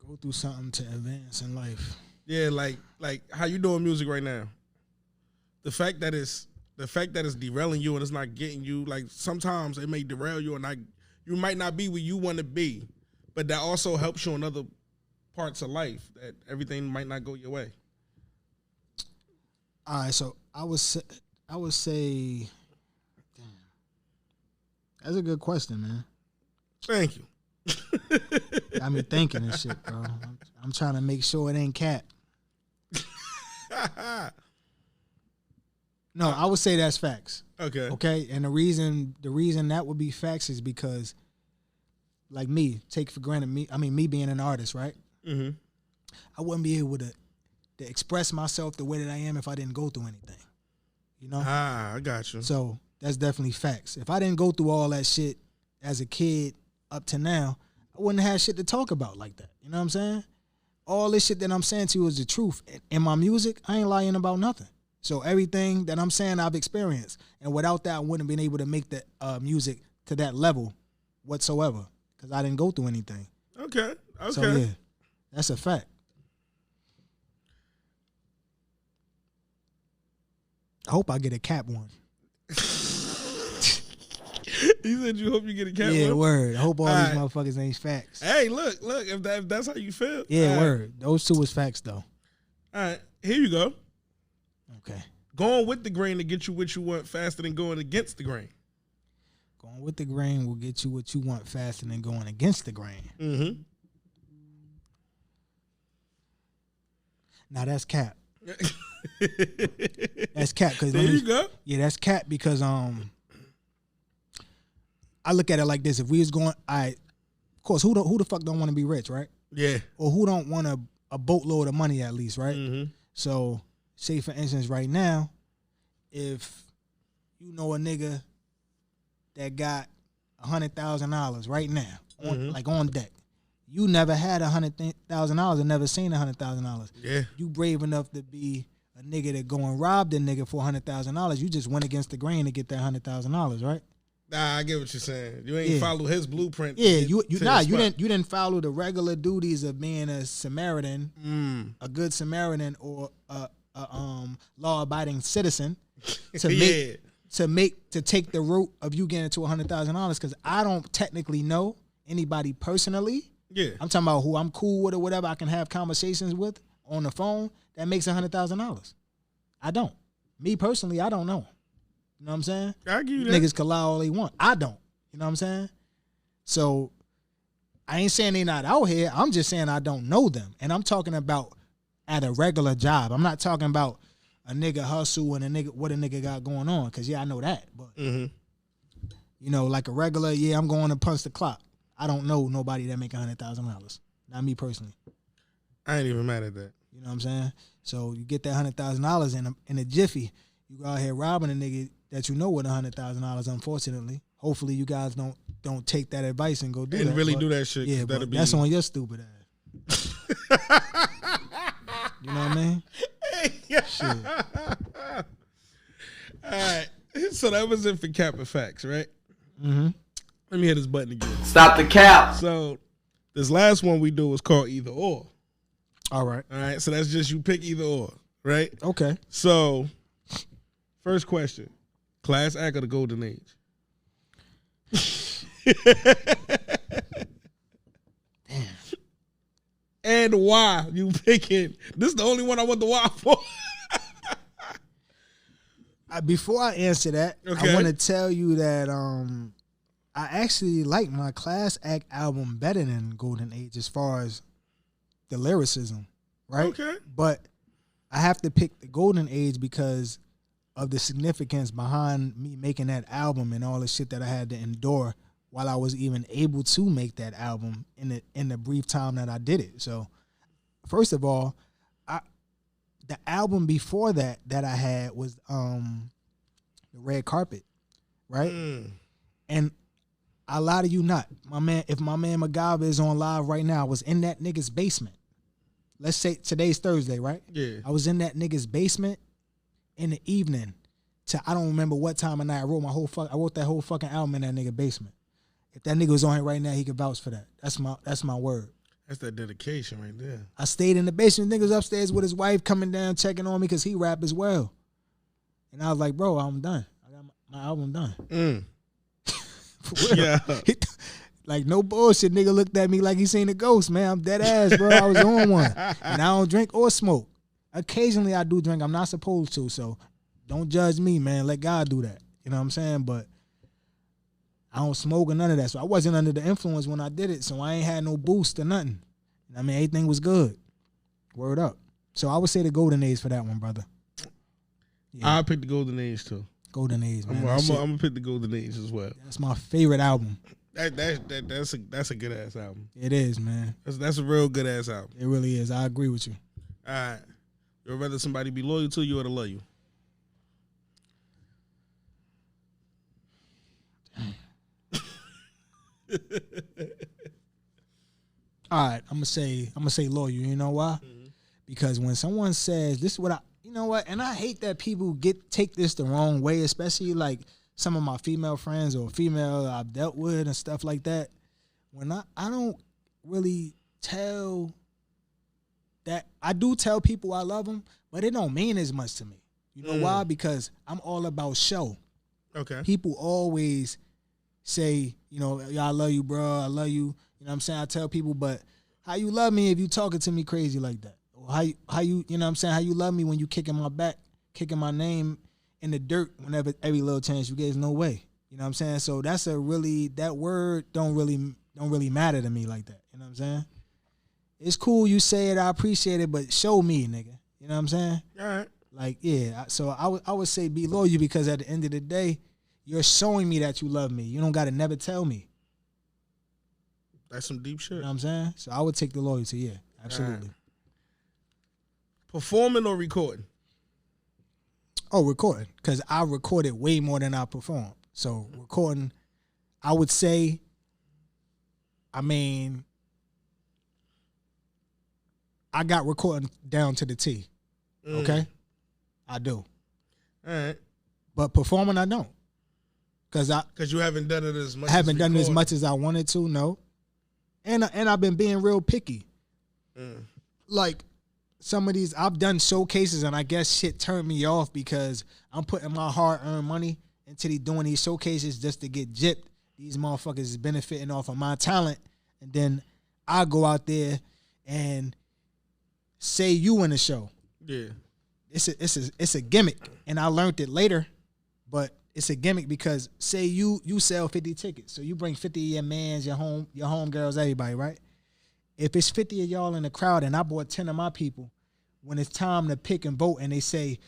Go through something to advance in life. Yeah, like how you doing music right now. The fact that it's derailing you and it's not getting you, like sometimes it may derail you and you might not be where you want to be, but that also helps you in other parts of life that everything might not go your way. All right, so I would say, damn, that's a good question, man. Thank you. Got me thinking and shit, bro. I'm trying to make sure it ain't cap. No, I would say that's facts. Okay. Okay, and the reason that would be facts is because, like me, take for granted me being an artist, right? Mm-hmm. I wouldn't be able to express myself the way that I am if I didn't go through anything. You know? I got you. So that's definitely facts. If I didn't go through all that shit as a kid up to now, I wouldn't have shit to talk about like that. You know what I'm saying? All this shit that I'm saying to you is the truth. In my music, I ain't lying about nothing. So everything that I'm saying, I've experienced. And without that, I wouldn't have been able to make the music to that level whatsoever because I didn't go through anything. Okay. So, yeah, that's a fact. I hope I get a cap one. You said you hope you get a cap one? Yeah, word. I hope all these motherfuckers ain't facts. Hey, look, if that's how you feel. Yeah, word. Those two is facts, though. All right, here you go. Okay. Going with the grain to get you what you want faster than going against the grain. Going with the grain will get you what you want faster than going against the grain. Mm-hmm. Now, that's cap. That's cap. There you go. Yeah, that's cap because I look at it like this. If we was going, of course, who the fuck don't want to be rich, right? Yeah. Or who don't want a boatload of money at least, right? Mm-hmm. So, say for instance, right now, if you know a nigga that got $100,000 right now, like on deck, you never had $100,000 and never seen $100,000. Yeah. You brave enough to be a nigga that go and rob the nigga for $100,000. You just went against the grain to get that $100,000, right? Nah, I get what you're saying. You ain't follow his blueprint. Yeah, you didn't follow the regular duties of being a Samaritan, a good Samaritan, or a law-abiding citizen to take the route of you getting to $100,000. Because I don't technically know anybody personally. Yeah, I'm talking about who I'm cool with or whatever I can have conversations with on the phone that makes $100,000. I don't. Me personally, I don't know. You know what I'm saying? I give you that. Niggas can lie all they want. I don't. You know what I'm saying? So I ain't saying they not out here. I'm just saying I don't know them. And I'm talking about at a regular job. I'm not talking about a nigga hustle and what a nigga got going on. Cause yeah, I know that. But you know, like a regular, I'm going to punch the clock. I don't know nobody that make $100,000. Not me personally. I ain't even mad at that. You know what I'm saying? So you get that $100,000 in a jiffy. You go out here robbing a nigga that you know with $100,000. Unfortunately, hopefully you guys don't take that advice and go do that. And really do that shit. Yeah, but that's on your stupid ass. You know what I mean? Shit. All right. So that was it for Cap and Facts, right? Mm-hmm. Let me hit this button again. Stop the cap. So this last one we do is called Either Or. All right. All right. So that's just you pick either or, right? Okay. So first question. Class act of the golden age. Damn. And why you picking? This is the only one I want the why for. Before I answer that, Okay. I want to tell you that I actually like my Class Act album better than Golden Age as far as the lyricism, right? Okay. But I have to pick the Golden Age because of the significance behind me making that album and all the shit that I had to endure while I was even able to make that album in the brief time that I did it. So, first of all, the album before that I had was the Red Carpet, right? And I lie to you not, my man. If my man MacGyver is on live right now, I was in that nigga's basement. Let's say today's Thursday, right? Yeah. I was in that nigga's basement in the evening. I don't remember what time of night. I wrote that whole fucking album in that nigga basement. If that nigga was on here right now, he could vouch for that. That's my word. That's that dedication right there. I stayed in the basement. Niggas upstairs with his wife coming down, checking on me because he rap as well. And I was like, bro, I'm done. I got my album done. For real. Yeah. Like, no bullshit. Nigga looked at me like he seen a ghost, man. I'm dead ass, bro. I was on one. And I don't drink or smoke. Occasionally I do drink. I'm not supposed to, so don't judge me, man. Let God do that. You know what I'm saying? But I don't smoke or none of that. So I wasn't under the influence when I did it, so I ain't had no boost or nothing. I mean, everything was good. Word up. So I would say the Golden Age for that one, brother. I picked the Golden Age too. Golden Age, man. I'm gonna pick the Golden Age as well. That's my favorite album. That's a good ass album. It is, man. That's a real good ass album. It really is. I agree with you. All right. You'd rather somebody be loyal to you or to love you? All right, I'm gonna say loyal. You know why? Mm-hmm. Because when someone says this is what you know what, and I hate that people take this the wrong way, especially like some of my female friends or female I've dealt with and stuff like that. When I don't really tell that, I do tell people I love them, but it don't mean as much to me. You know why? Because I'm all about show. Okay. People always say, you know, I love you, bro. I love you. You know what I'm saying? I tell people, but how you love me if you talking to me crazy like that? Or how you know what I'm saying? How you love me when you kicking my back, kicking my name in the dirt whenever every little chance you get is no way. You know what I'm saying? So that word don't really matter to me like that. You know what I'm saying? It's cool you say it, I appreciate it, but show me, nigga. You know what I'm saying? All right. Like, yeah. So I would say be loyal because at the end of the day, you're showing me that you love me. You don't got to never tell me. That's some deep shit. You know what I'm saying? So I would take the loyalty, yeah. Absolutely. Right. Performing or recording? Oh, recording. Because I recorded way more than I performed. So recording, I would say, I got recording down to the T. Okay? I do. All right. But performing, I don't. Because you haven't done it as much. I haven't done it as much as I wanted to, no. And I've been being real picky. Like some of these, I've done showcases, and I guess shit turned me off because I'm putting my hard-earned money into doing these showcases just to get gypped. These motherfuckers is benefiting off of my talent, and then I go out there and say you in the show. Yeah, it's a gimmick, and I learned it later, but it's a gimmick because say you sell 50 tickets, so you bring 50 of your mans, your home girls, everybody, right? If it's 50 of y'all in the crowd and I bought 10 of my people, when it's time to pick and vote and they say,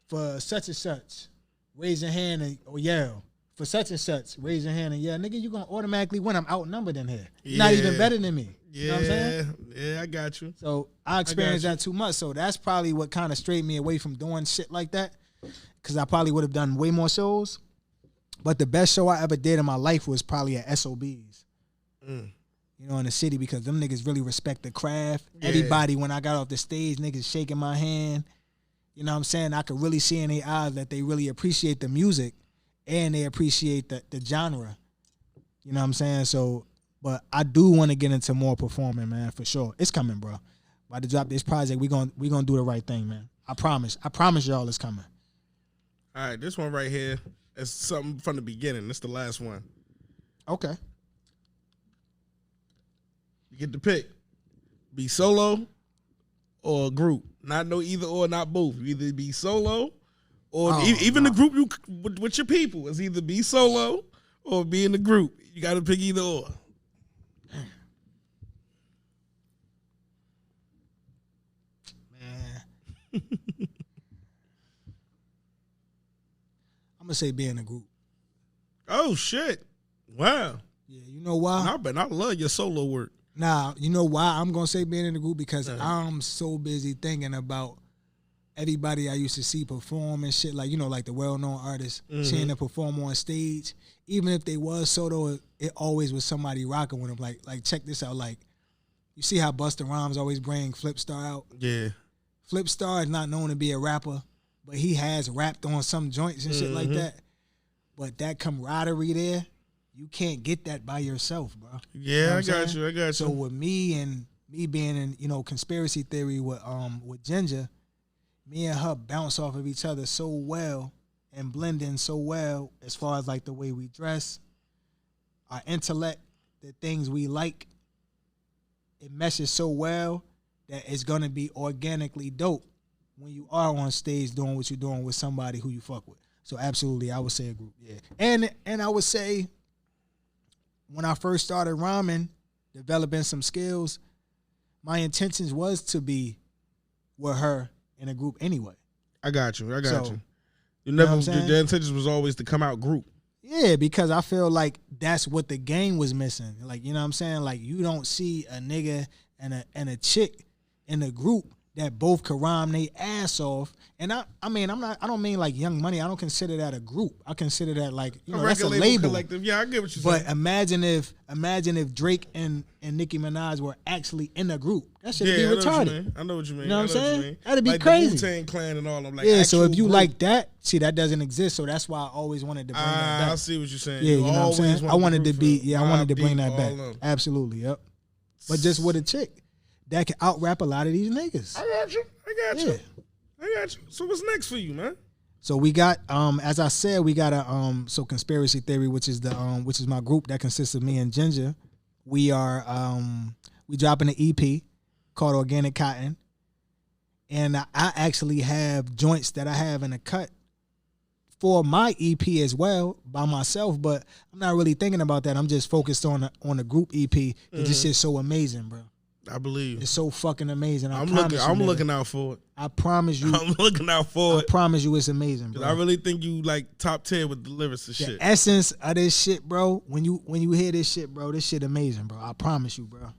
for such and such, raise your hand or yell. For such and such, raise your hand and yell. Nigga, you're going to automatically win. I'm outnumbered in here. You're not even better than me. Yeah, you know what I'm saying? Yeah, I got you. So I experienced that too much. So that's probably what kind of strayed me away from doing shit like that, because I probably would have done way more shows. But the best show I ever did in my life was probably at SOBs. You know, in the city, because them niggas really respect the craft. Yeah. Everybody, when I got off the stage, niggas shaking my hand. You know what I'm saying? I could really see in their eyes that they really appreciate the music and they appreciate the genre. You know what I'm saying? So, but I do want to get into more performing, man, for sure. It's coming, bro. About to drop this project, we gonna do the right thing, man. I promise y'all it's coming. All right, this one right here is something from the beginning. This the last one. Okay. You get to pick. Be solo or a group. Not no either or, not both. You either be solo or even the group you with your people. It's either be solo or be in the group. You got to pick either or. Man. I'm going to say be in a group. Oh, shit. Wow. Yeah, you know why? I love your solo work. Nah, you know why I'm going to say being in the group? Because I'm so busy thinking about everybody I used to see perform and shit, like, you know, like the well-known artists, seeing them perform on stage. Even if they was solo, it always was somebody rocking with them. Like check this out. Like, you see how Busta Rhymes always bring Flip Star out? Yeah. Flip Star is not known to be a rapper, but he has rapped on some joints and shit like that. But that camaraderie there, you can't get that by yourself, bro. Yeah, you know I got you. So with me being in, you know, conspiracy theory with Ginger, me and her bounce off of each other so well and blend in so well as far as like the way we dress, our intellect, the things we like, it meshes so well that it's gonna be organically dope when you are on stage doing what you're doing with somebody who you fuck with. So absolutely, I would say a group, yeah. And I would say, when I first started rhyming, developing some skills, my intentions was to be with her in a group anyway. I got you. You know never. what I'm saying? The intention was always to come out group. Yeah, because I feel like that's what the game was missing. Like, you know what I'm saying? Like, you don't see a nigga and a chick in a group that both could rhyme their ass off. And I don't mean like Young Money. I don't consider that a group. I consider that like, that's a label. Collective. Yeah, I get what you're saying. But imagine if Drake and Nicki Minaj were actually in a group. That should be retarded. I know what you mean. You know what I'm saying? That'd be like crazy. The Wu-Tang Clan and all of them. Like yeah, so if you group. like that, see, that doesn't exist. So that's why I always wanted to bring that back. I see what you're saying. Yeah, you know what I'm saying? I wanted to bring that back. Them. Absolutely, yep. But just with a chick that can out rap a lot of these niggas. I got you. So what's next for you, man? So we got, as I said, we got so Conspiracy Theory, which is my group that consists of me and Ginger. We dropping an EP called Organic Cotton, and I actually have joints that I have in a cut for my EP as well by myself, but I'm not really thinking about that. I'm just focused on the group EP. This shit's so amazing, bro. I believe it's so fucking amazing. I'm looking out for it. I promise you. I'm looking out for it. I promise you, it's amazing, bro. I really think you like top 10 with the lyrics and shit. The essence of this shit, bro. When you hear this shit, bro, this shit amazing, bro. I promise you, bro.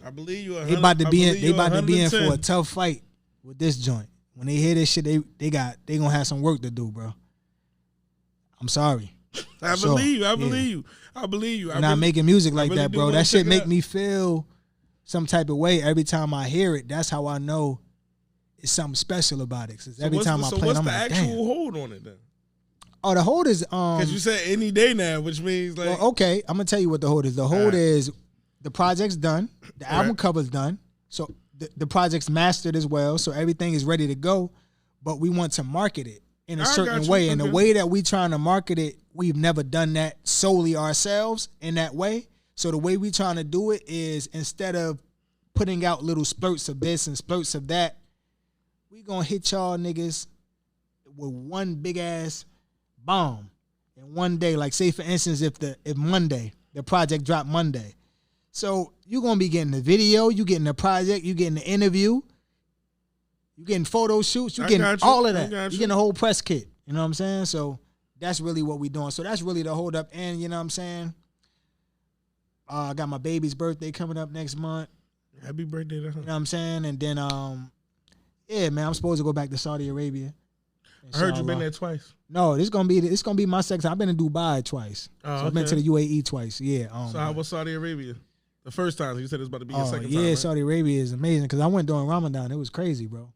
I believe you. They about to be in for a tough fight with this joint. When they hear this shit, they gonna have some work to do, bro. I'm sorry. I believe you. I'm not making music like that, bro. That shit make me feel some type of way every time I hear it. That's how I know it's something special about it. Cause every time I play it, I'm like, damn. What's the actual hold on it then? Oh, the hold is because you said any day now, which means like. Well, okay, I'm gonna tell you what the hold is. The hold is the project's done, the album cover's done, so the project's mastered as well, so everything is ready to go. But we want to market it in a certain way, and the way that we trying to market it, we've never done that solely ourselves in that way. So the way we trying to do it is instead of putting out little spurts of this and spurts of that, we gonna hit y'all niggas with one big ass bomb in one day. Like say for instance, if Monday, the project dropped Monday. So you're gonna be getting the video, you getting the project, you getting the interview, you getting photo shoots, you getting all of that. You getting the whole press kit. You know what I'm saying? So that's really what we doing. So that's really the hold up. And you know what I'm saying? I got my baby's birthday coming up next month. Happy birthday to her. You know what I'm saying? And then yeah, man, I'm supposed to go back to Saudi Arabia. I heard you been there twice. No, it's gonna be my second time. I've been in Dubai twice. So I've been to the UAE twice. Yeah. So how was Saudi Arabia? The first time you said it was about to be your second time. Yeah, right? Saudi Arabia is amazing because I went during Ramadan. It was crazy, bro.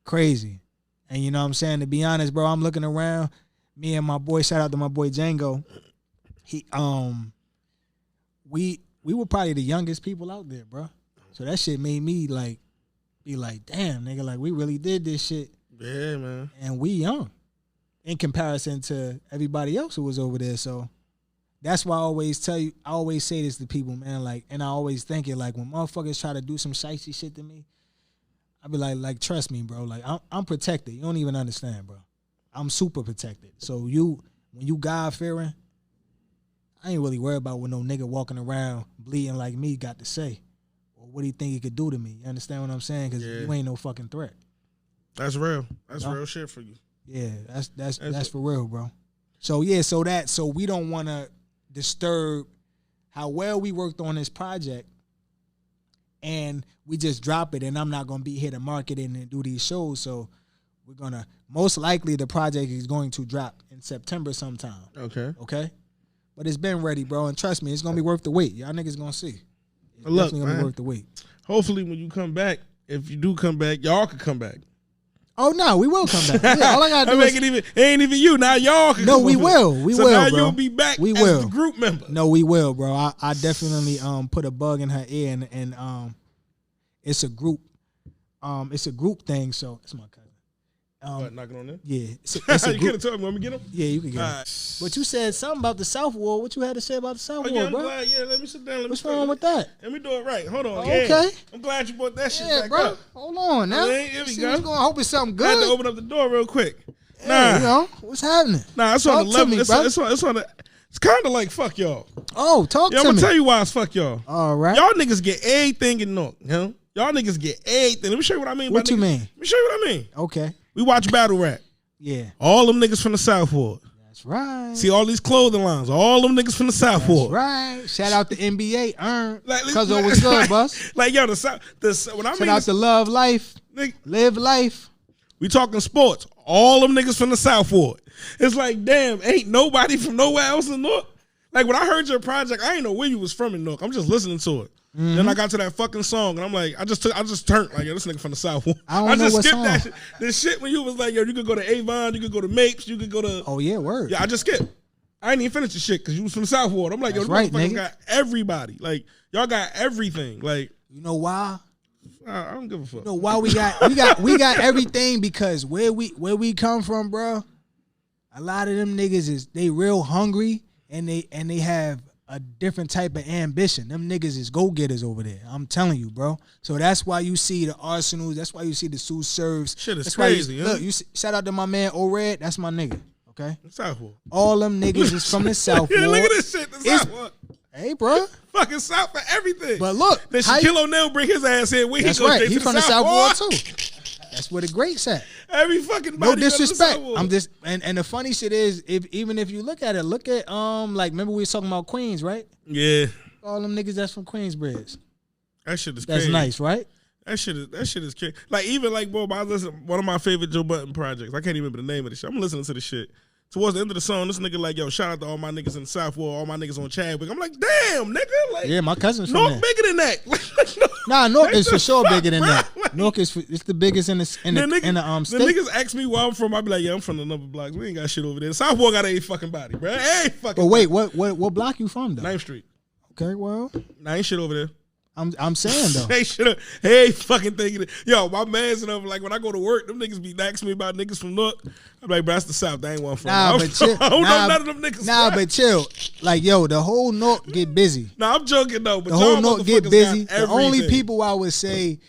Crazy. And you know what I'm saying? To be honest, bro, I'm looking around. Me and my boy, shout out to my boy Django. We were probably the youngest people out there, bro. So that shit made me like be like, damn, nigga, like we really did this shit. Yeah, man. And we young in comparison to everybody else who was over there. So that's why I always say this to people, man. Like, and I always think it like when motherfuckers try to do some shicey shit to me, I be like, trust me, bro. Like I'm protected. You don't even understand, bro. I'm super protected. So when you God fearing, I ain't really worried about what no nigga walking around bleeding like me got to say. Or what do you think he could do to me? You understand what I'm saying? Because you ain't no fucking threat. That's real. That's real shit for you. Yeah, that's for real, bro. So yeah, so we don't want to disturb how well we worked on this project, and we just drop it, and I'm not gonna be here to market it and do these shows. So we're gonna most likely the project is going to drop in September sometime. Okay. But it's been ready, bro, and trust me, it's gonna be worth the wait. Y'all niggas gonna see. It's definitely gonna be worth the wait. Hopefully, when you come back, if you do come back, y'all could come back. Oh no, we will come back. Yeah, all I gotta do it ain't even you. Now y'all can. No, we will. We will. Now bro. you'll be back. We as will. the group member. No, we will, bro. I definitely put a bug in her ear, and it's a group thing. So it's my cousin. What, knocking on them? Yeah, it's a you could have told me. Want me to get them? Yeah, you can get them. But you said something about the South War. What you had to say about the South War, I'm bro? glad. Yeah, let me sit down. What's wrong with that? Let me do it right. Hold on. Okay. Yeah. I'm glad you brought that shit back bro. up. Hold on now. Here we go. I hope it's something good. I had to open up the door real quick. Yeah, you know what's happening? Nah, it's on the level. Me, it's on the. It's kind of like fuck y'all. Oh, talk to me. I'm gonna tell you why it's fuck y'all. All right. Y'all niggas get everything in Newark. You know? Y'all niggas get everything. Let me show you what I mean. What by you niggas. mean? Let me show you what I mean. Okay. We watch battle rap. Yeah. All them niggas from the South Ward. That's right. See all these clothing lines. All them niggas from the South That's Ward. right. Shout out to NBA. Like, Cause it was good, boss. Like yo, the South. When I Shout mean out to Love Life. nigga, Live life. we talking sports. All them niggas from the South Ward. It's like, damn, ain't nobody from nowhere else in Newark. Like when I heard your project, I ain't know where you was from in Newark. I'm just listening to it. Mm-hmm. Then I got to that fucking song, and I'm like, I just turned like, yo, this nigga from the South Ward. I just skipped song. that shit. This shit when you was like, yo, you could go to Avon, you could go to Mapes, you could go to. Oh yeah, word. Yeah, I just skipped. I ain't even finished the shit because you was from the South Ward. I'm like, yo, That's this right, motherfuckers nigga. got everybody. Like, y'all got everything. Like, You know why? I don't give a fuck. You know why we got everything, because where we come from, bro. A lot of them niggas is they real hungry and they have a different type of ambition. Them niggas is go-getters over there. I'm telling you, bro. So that's why you see the Arsenals. That's why you see the Sioux Serves. Shit is that's crazy. Look, you see, shout out to my man O-Red. That's my nigga. Okay. South Ward. All them niggas is from the South Yeah, Ward. look at this shit. The South Ward. Hey, bro. Fucking South for everything. But look, then Shaquille O'Neal bring his ass here. Where that's he go? right. He to from the South Ward too. That's where the greats at. Every fucking No body disrespect. I'm just and the funny shit is, even if you look at like remember we was talking about Queens, right? Yeah. All them niggas that's from Queensbridge. That shit is That's crazy. nice, right? That shit is crazy. Like even like bro, I listen one of my favorite Joe Budden projects. I can't even remember the name of the shit. I'm listening to the shit. Towards the end of the song, this nigga like, yo, shout out to all my niggas in the South Ward, all my niggas on Chadwick. I'm like, damn, nigga. Like, Yeah, my cousin's from North there. bigger than that. Nah, Newark is for sure fuck, bigger than bro? that. Like, Newark is it's the biggest in the the state. niggas ask me where I'm from. I be like, yeah, I'm from the number blocks. We ain't got shit over there. South Ward got a fucking body, bro. Hey, fucking. But wait, what block you from though? 9th Street. Okay, well, Nah, ain't shit over there. I'm saying though. Hey, fucking thinking it. Yo, my man's and like when I go to work, them niggas be asking me about niggas from Newark. I'm like, bro, that's the South. They ain't one from. Nah, but chill. I don't know none of them niggas. Nah, bro. but chill. Like, yo, the whole Newark get busy. Nah, I'm joking though. But The whole y'all Newark get motherfuckers busy. got The only everything. people I would say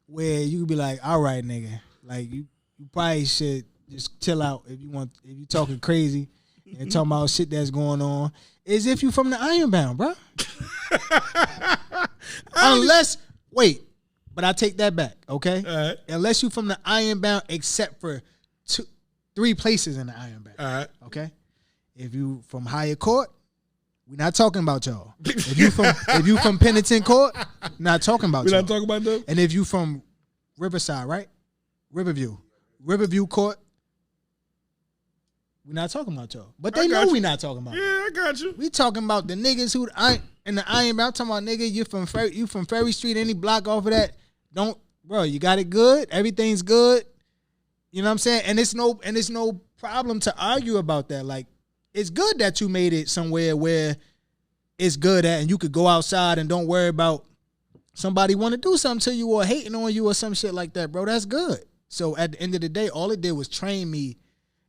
where you could be like, all right, nigga, like you probably should just chill out if you talking crazy and talking about shit that's going on, is if you from the Ironbound, bro. Unless, wait, but I take that back, okay? All right. Unless you from the Ironbound, except for 3 places in the Ironbound, All right. okay? If you from Higher Court, we're not talking about y'all. If you from Penitent Court, not talking about We y'all. not talking about them. And if you from Riverside, right? Riverview Court, we're not talking about y'all. But they know we're not talking about. Yeah, I got you. We talking about the niggas who in the Ironbound. I'm talking about nigga, you from Ferry Street, any block off of that. Bro, you got it good. Everything's good. You know what I'm saying? And it's no problem to argue about that. Like, it's good that you made it somewhere where it's good at and you could go outside and don't worry about somebody want to do something to you or hating on you or some shit like that, bro. That's good. So at the end of the day, all it did was train me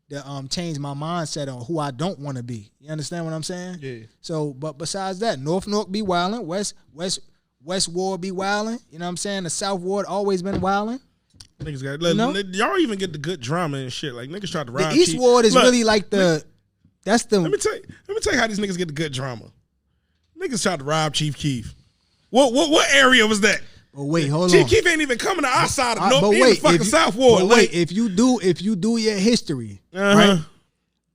to change my mindset on who I don't want to be. You understand what I'm saying? Yeah. So, but besides that, North Newark be wildin', West Ward be wildin'. You know what I'm saying? The South Ward always been wildin'. Niggas got y'all even get the good drama and shit. Like niggas tried to rob The East Chief. Ward is Look, really like let me tell you how these niggas get the good drama. Niggas tried to rob Chief Keef. What area was that? But wait, hold Chief on. Keef ain't even coming to our side of North. But He in the wait, fucking South Ward. But wait, if you do your history, Uh-huh.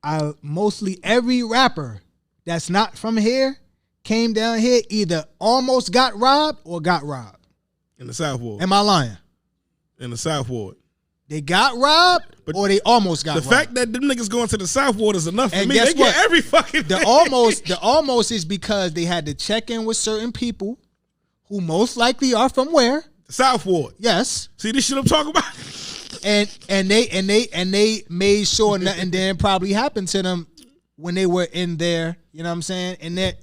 right? Mostly every rapper that's not from here came down here either almost got robbed or got robbed. In the South Ward. Am I lying? In the South Ward. They got robbed or they almost got The robbed. fact that them niggas going to the South Ward is enough for And me. guess They get what? every fucking The thing. almost is because they had to check in with certain people who most likely are from where? The South Ward. Yes. See this shit I'm talking about? And they made sure nothing then probably happened to them when they were in there, you know what I'm saying, in their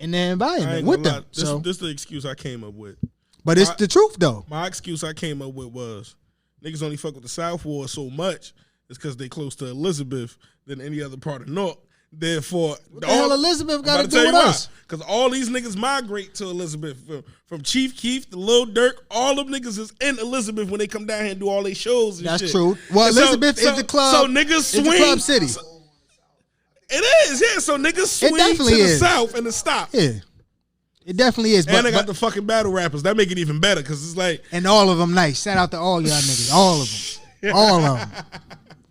I environment ain't with gonna them. lie. This is the excuse I came up with. But it's the truth though. My excuse I came up with was niggas only fuck with the South Ward so much is because they close to Elizabeth than any other part of North. Therefore, What the hell Elizabeth got to do with us? Because all these niggas migrate to Elizabeth. From Chief Keef to Lil Durk, all them niggas is in Elizabeth when they come down here and do all their shows and That's shit. true. Well, And Elizabeth is the club. So niggas swing. It's the club city. It is, yeah. So niggas swing to definitely the is. South and the stop. Yeah. It definitely is. And they got the fucking battle rappers. That make it even better because it's like. And all of them nice. Shout out to all y'all niggas. All of them. All of them.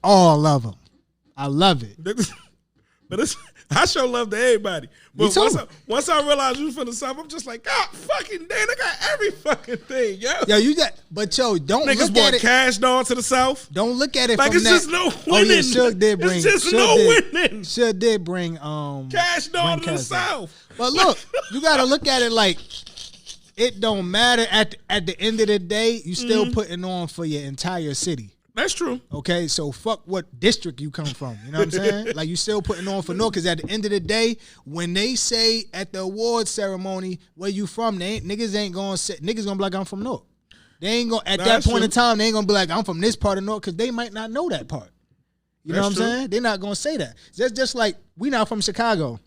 All of them. I love it. But I show love to everybody. But too. once I realized you from the South, I'm just like, God fucking damn, they got every fucking thing, yo. Yo, you got, but yo, don't Niggas look brought at it. cash down to the South. Don't look at it Like from it's that. just no winning. Oh yeah, Suge did bring. It's just Suge no did, winning. Suge did bring Cash down to the cash South. But look, you gotta look at it like it don't matter at the end of the day. You still putting on for your entire city. That's true. Okay, so fuck what district you come from. You know what I'm saying? Like you still putting on for North, because at the end of the day, when they say at the award ceremony where you from, niggas ain't gonna say, niggas gonna be like I'm from North. They ain't gonna at that point in time. They ain't gonna be like I'm from this part of North, because they might not know that part. You know what I'm saying? They're not gonna say that. That's just like we not from Chicago.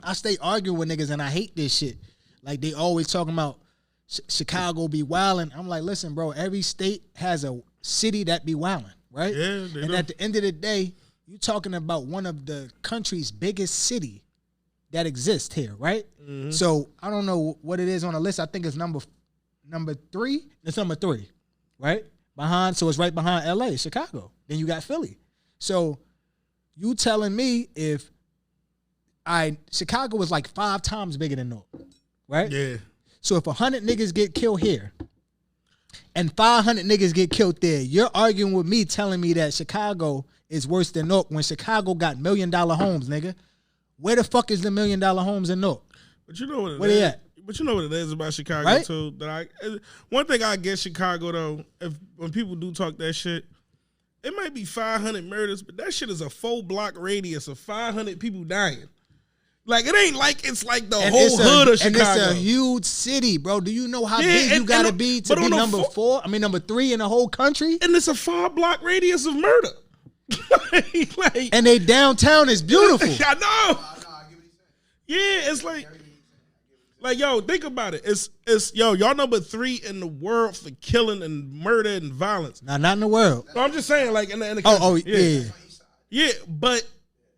I stay arguing with niggas and I hate this shit. Like they always talking about Chicago be wildin'. I'm like, listen, bro. Every state has a city that be wildin', right? Yeah, and at the end of the day, you talking about one of the country's biggest city that exists here, right? Mm-hmm. So I don't know what it is on the list. I think it's number 3. It's number 3, right? So it's right behind LA, Chicago. Then you got Philly. So you telling me if Chicago was like 5 times bigger than North, right? Yeah. So if 100 niggas get killed here and 500 niggas get killed there, you're arguing with me telling me that Chicago is worse than North when Chicago got $1 million homes, nigga. Where the fuck is the $1 million homes in North? But you know what it Where is. they at? But you know what it is about Chicago, right? too. One thing I get Chicago, though, when people do talk that shit, it might be 500 murders, but that shit is a 4-block radius of 500 people dying. Like, it ain't like it's like the whole hood of Chicago. And it's a huge city, bro. Do you know how big you got to be to be number 3 in the whole country? And it's a 5-block radius of murder. And they downtown is beautiful. I know. Yeah, it's like, yo, think about it. Y'all number 3 in the world for killing and murder and violence. Nah, not in the world. No, I'm just saying, like, in the country. Yeah. Yeah, but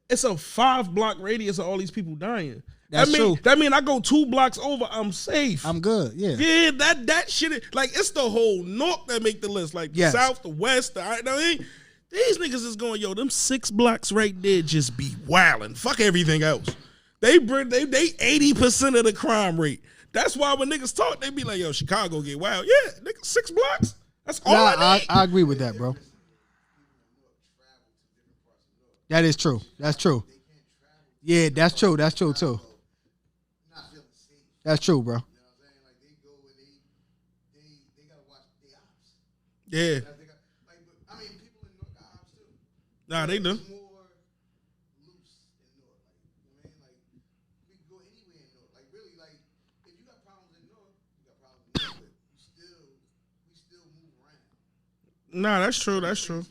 it's a 5-block radius of all these people dying. That's true. That mean I go 2 blocks over, I'm safe. I'm good, yeah. Yeah, that shit, like, it's the whole North that make the list. Like, the South, the West, these niggas is going, yo, them 6 blocks right there just be wildin'. Fuck everything else. They 80% of the crime rate. That's why when niggas talk, they be like, yo, Chicago get wild. Yeah, nigga, 6 blocks? That's all I need. I agree with that, bro. That is true. That's true. Yeah, that's true. That's true, too. That's true, bro. Yeah. Nah, they do. Nah, that's true. That's true.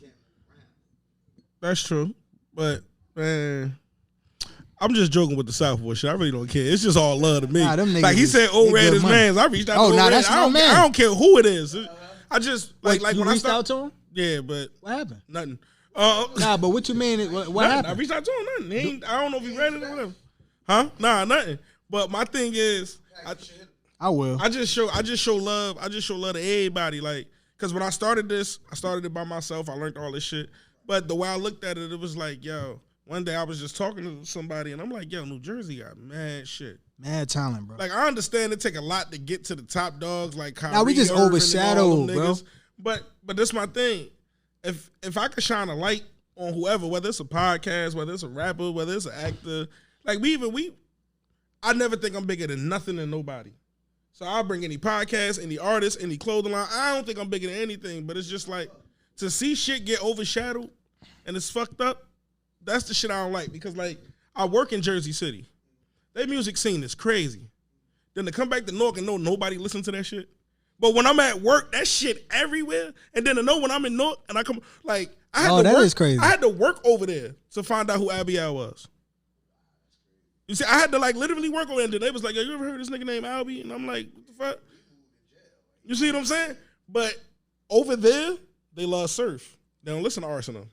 That's true. But, man, I'm just joking with the Southwood shit. I really don't care. It's just all love to me. Nah, them niggas like he said, old red is man's. I reached out to old red. That's my man. I don't care who it is. I just, like you when I reached out to him? Yeah, but. What happened? Nothing. Nah, but what you mean? What happened? I reached out to him. Nothing. I don't know if he read it or whatever. Huh? Nah, nothing. But my thing is, I will. I just show love. I just show love to everybody. Like, because when I started this, I started it by myself. I learned all this shit. But the way I looked at it, it was like, yo, one day I was just talking to somebody, and I'm like, yo, New Jersey got mad shit. Mad talent, bro. Like, I understand it take a lot to get to the top dogs, like Kyrie. Now we just Irving overshadowed, bro. But this my thing. If I could shine a light on whoever, whether it's a podcast, whether it's a rapper, whether it's an actor, like I never think I'm bigger than nothing and nobody. So I'll bring any podcast, any artist, any clothing line. I don't think I'm bigger than anything, but it's just like to see shit get overshadowed and it's fucked up. That's the shit I don't like because like I work in Jersey City. Their music scene is crazy. Then to come back to Newark and know nobody listen to that shit. But when I'm at work, that shit everywhere. And then to know when I'm in Newark and I come like I had to work. Is crazy. I had to work over there to find out who Abiel was. You see, I had to like literally work over there. And they was like, yo, you ever heard of this nigga named Albie? And I'm like, what the fuck? You see what I'm saying? But over there, they love surf. They don't listen to Arsenal.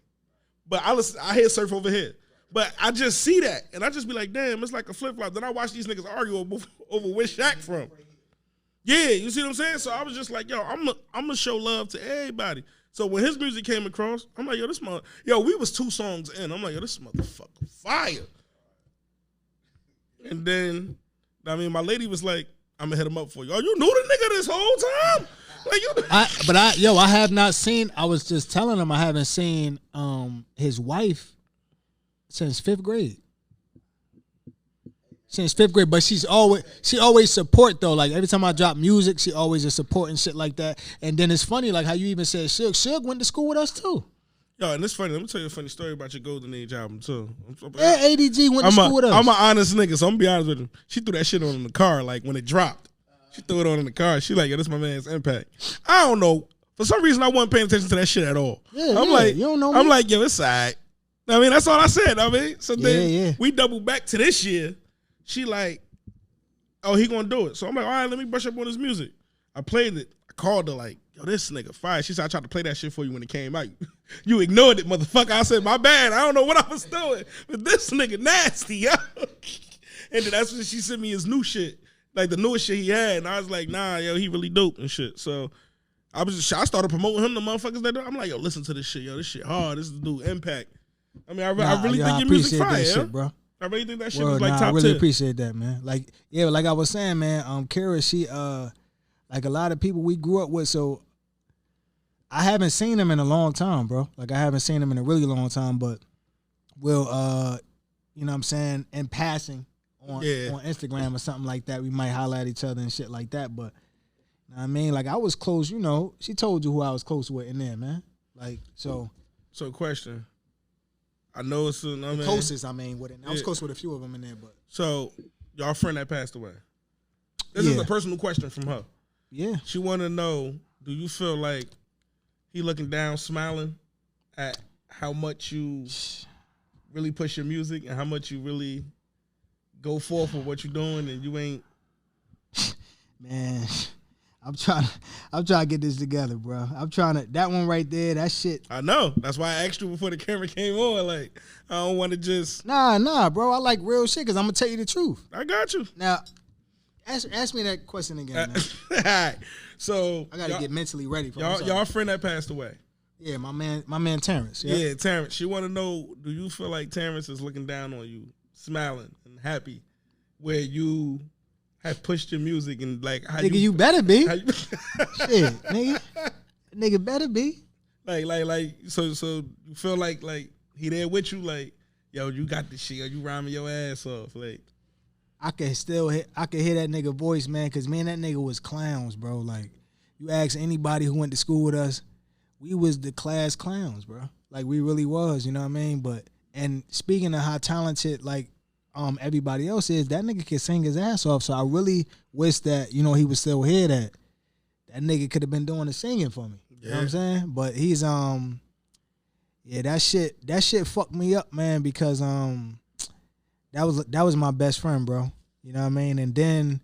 But I hear surf over here. But I just see that, and I just be like, damn, it's like a flip flop. Then I watch these niggas argue over where Shaq from. Yeah, you see what I'm saying? So I was just like, yo, I'm gonna show love to everybody. So when his music came across, I'm like, we was 2 songs in. I'm like, yo, this motherfucker fire. And then, I mean, my lady was like, I'm gonna hit him up for you. Oh, you knew the nigga this whole time? Like I have not seen. I was just telling him I haven't seen his wife since 5th grade. Since 5th grade, but she always support though. Like every time I drop music, she always is supporting shit like that. And then it's funny, like how you even said Suge. Suge went to school with us too. Yo, and it's funny. Let me tell you a funny story about your Golden Age album too. Yeah, ADG went to school with us. I'm an honest nigga, so I'm gonna be honest with him. She threw that shit on in the car, like when it dropped. She threw it on in the car. She like, yo, this my man's Impaq. I don't know. For some reason, I wasn't paying attention to that shit at all. Yeah, I'm like, you don't know me. I'm like, yo, it's all right. I mean, that's all I said. I mean, so then Yeah. we double back to this year. She like, oh, he gonna do it. So I'm like, all right, let me brush up on his music. I played it. I called her like, yo, this nigga fire. She said, I tried to play that shit for you when it came out. You ignored it, motherfucker. I said, my bad. I don't know what I was doing. But this nigga nasty, yo. And then that's when she sent me his new shit. Like the newest shit he had. And I was like, nah, yo, he really dope and shit. So I started promoting him to motherfuckers that do. I'm like, yo, listen to this shit, yo. This shit hard. This is the dude Impaq. I mean, I really think your music fire, that yeah? shit, bro. I really think that shit was like top 10. I really appreciate that, man. Like, yeah, like I was saying, man, Kara, she like a lot of people we grew up with, so I haven't seen him in a long time, bro. Like I haven't seen him in a really long time, but we'll you know what I'm saying, in passing on Instagram or something like that, we might holler at each other and shit like that. But you know what I mean, like I was close, you know, she told you who I was close with in there, man. Like so question. I know it's closest. I mean, with it. I was close with a few of them in there, but so y'all friend that passed away. This is a personal question from her. Yeah, she want to know: do you feel like he looking down, smiling at how much you really push your music and how much you really go forth with what you're doing, and you ain't? Man, I'm trying to get this together, bro. That one right there, that shit. I know. That's why I asked you before the camera came on. Like, I don't want to just. Nah, bro. I like real shit because I'm going to tell you the truth. I got you. Now, ask me that question again, man. All right. So. I got to get mentally ready for y'all friend that passed away. Yeah, my man Terrence. Yeah, Terrence. She want to know, do you feel like Terrence is looking down on you, smiling and happy, where you have pushed your music and like how nigga, you better be. Shit, nigga better be. Like so you feel like he there with you, like, yo, you got this shit, yo, you rhyming your ass off, like. I can hear that nigga voice, man, because man, that nigga was clowns, bro. Like, you ask anybody who went to school with us, we was the class clowns, bro. Like, we really was, you know what I mean? But and speaking of how talented, like, everybody else is, that nigga can sing his ass off. So I really wish that, you know, he was still here, that nigga could have been doing the singing for me. You know what I'm saying? But he's yeah, that shit fucked me up, man, because that was my best friend, bro. You know what I mean? And then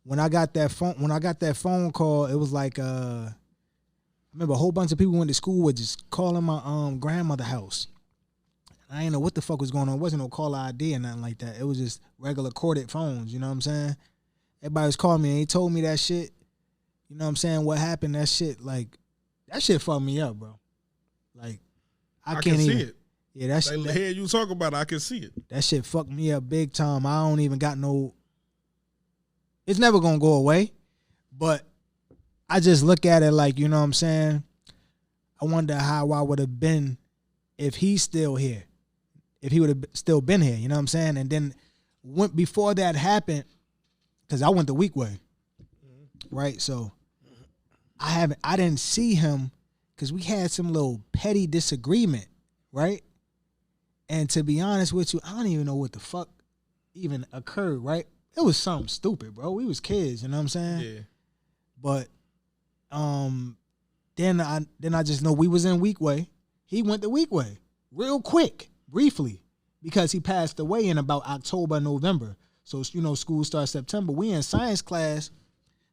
when I got that phone call, it was like I remember a whole bunch of people went to school with just calling my grandmother's house. I didn't know what the fuck was going on. It wasn't no caller ID or nothing like that. It was just regular corded phones, you know what I'm saying? Everybody was calling me and he told me that shit. You know what I'm saying? What happened, that shit fucked me up, bro. Like, I can't can see even. it. Yeah, that's like, hear you talk about it, I can see it. That shit fucked me up big time. I don't even got no. It's never gonna go away, but I just look at it like, you know what I'm saying? I wonder how I would have been if he's still here. If he would have still been here, you know what I'm saying? And then before that happened, because I went the week way, right? So I didn't see him because we had some little petty disagreement, right? And to be honest with you, I don't even know what the fuck even occurred, right? It was something stupid, bro. We was kids, you know what I'm saying? Yeah. But then I just know we was in week way. He went the week way real quick, briefly, because he passed away in about October, November. So, you know, school starts September. We in science class.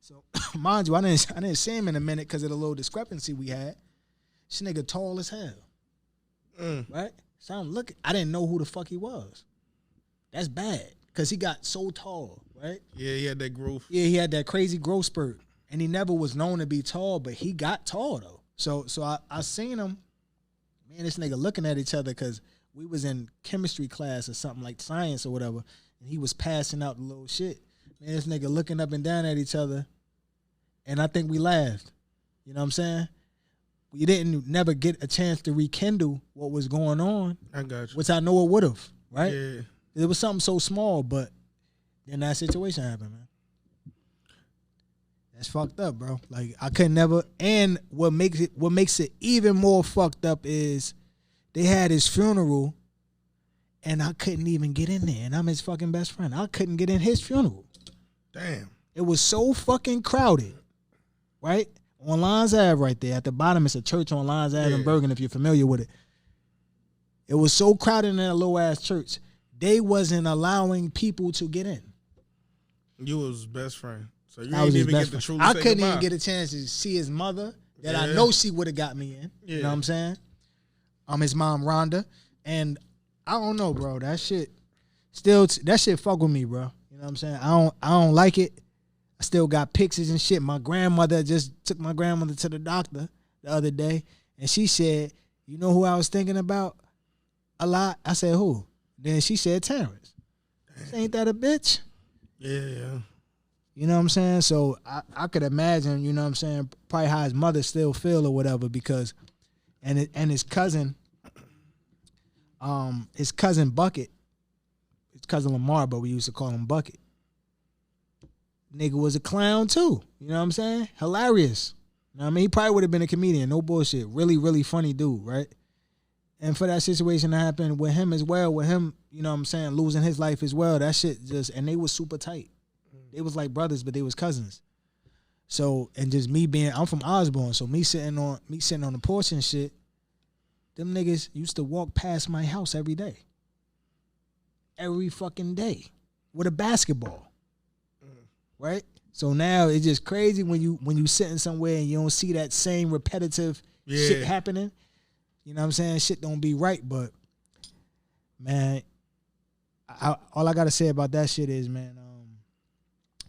So, mind you, I didn't see him in a minute because of the little discrepancy we had. This nigga tall as hell. Right? So I didn't know who the fuck he was. That's bad. Because he got so tall, right? Yeah, he had that growth. Yeah, he had that crazy growth spurt. And he never was known to be tall, but he got tall, though. So I seen him, man, this nigga looking at each other because we was in chemistry class or something like science or whatever, and he was passing out the little shit. Man, this nigga looking up and down at each other, and I think we laughed. You know what I'm saying? We didn't never get a chance to rekindle what was going on. I got you. Which I know it would have, right? Yeah. It was something so small, but then that situation happened, man. That's fucked up, bro. Like I could never. And what makes it even more fucked up is they had his funeral, and I couldn't even get in there. And I'm his fucking best friend. I couldn't get in his funeral. Damn. It was so fucking crowded, right? On Lyons Ave right there. At the bottom, it's a church on Lyons Ave in Bergen, if you're familiar with it. It was so crowded in that low-ass church, they wasn't allowing people to get in. You was his best friend. So you I was didn't his even best get to friend. truly I say couldn't goodbye. even get a chance to see his mother that I know she would have got me in. Yeah. You know what I'm saying? His mom, Rhonda. And I don't know, bro. That shit fuck with me, bro. You know what I'm saying? I don't like it. I still got pictures and shit. My grandmother just took my grandmother to the doctor the other day, and she said, you know who I was thinking about a lot? I said, who? Then she said, Terrence. Ain't that a bitch? Yeah. You know what I'm saying? So I could imagine, you know what I'm saying, probably how his mother still feel or whatever, because and his cousin Bucket, his cousin Lamar, but we used to call him Bucket. Nigga was a clown too. You know what I'm saying? Hilarious. You know what I mean? He probably would have been a comedian, no bullshit. Really, really funny dude, right? And for that situation to happen with him as well, with him, you know what I'm saying, losing his life as well, that shit just, and they was super tight. They was like brothers, but they was cousins. So, and just me being, I'm from Osborne, so me sitting on the porch and shit, them niggas used to walk past my house every day. Every fucking day. With a basketball. Right? So now it's just crazy when you sitting somewhere and you don't see that same repetitive shit happening. You know what I'm saying? Shit don't be right, but man, all I gotta say about that shit is, man,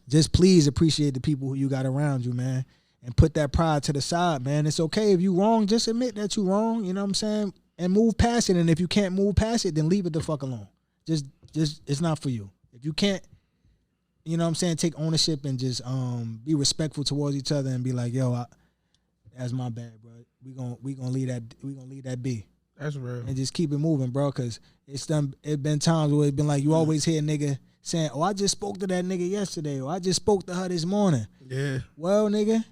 just please appreciate the people who you got around you, man, and put that pride to the side, man. It's okay if you wrong, just admit that you wrong, you know what I'm saying? And move past it. And if you can't move past it, then leave it the fuck alone. Just it's not for you. If you can't, you know what I'm saying, take ownership and just be respectful towards each other and be like, yo, that's my bad, bro. We gonna leave that be. That's real. And just keep it moving, bro, because it's been times where it's been like you always hear a nigga saying, oh, I just spoke to that nigga yesterday, or I just spoke to her this morning. Yeah. Well, nigga,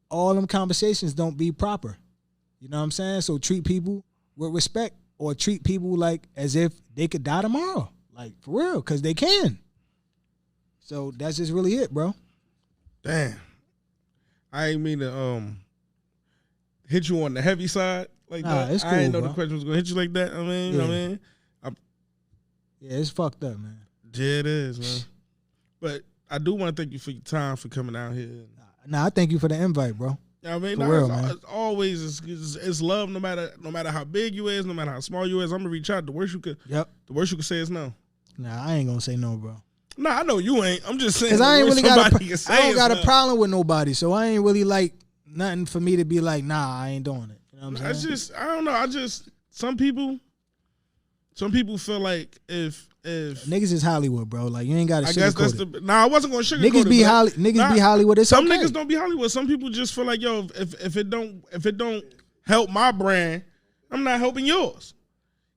all them conversations don't be proper. You know what I'm saying? So treat people with respect, or treat people like as if they could die tomorrow. Like, for real, because they can. So that's just really it, bro. Damn. I ain't mean to hit you on the heavy side like that. It's cool, I didn't know bro. the question was gonna hit you like that. I mean, you know what I mean? Yeah, it's fucked up, man. Yeah, it is, man. But I do want to thank you for your time, for coming out here. Nah, I thank you for the invite, bro. You know what I mean? For real, man. It's always it's love, no matter how big you is, no matter how small you is. I'm gonna reach out. The worst you could say is no. Nah, I ain't gonna say no, bro. Nah, I know you ain't. I'm just saying. Cause I ain't really I don't got no. a problem with nobody, so I ain't really like nothing for me to be like, nah, I ain't doing it. You know what I'm saying? I don't know. Some people feel like if niggas is Hollywood, bro. Like you ain't got to sugarcoat guess that's it. I wasn't gonna sugarcoat niggas it. be niggas be Hollywood. It's some okay. niggas don't be Hollywood. Some people just feel like, yo, if it don't help my brand, I'm not helping yours.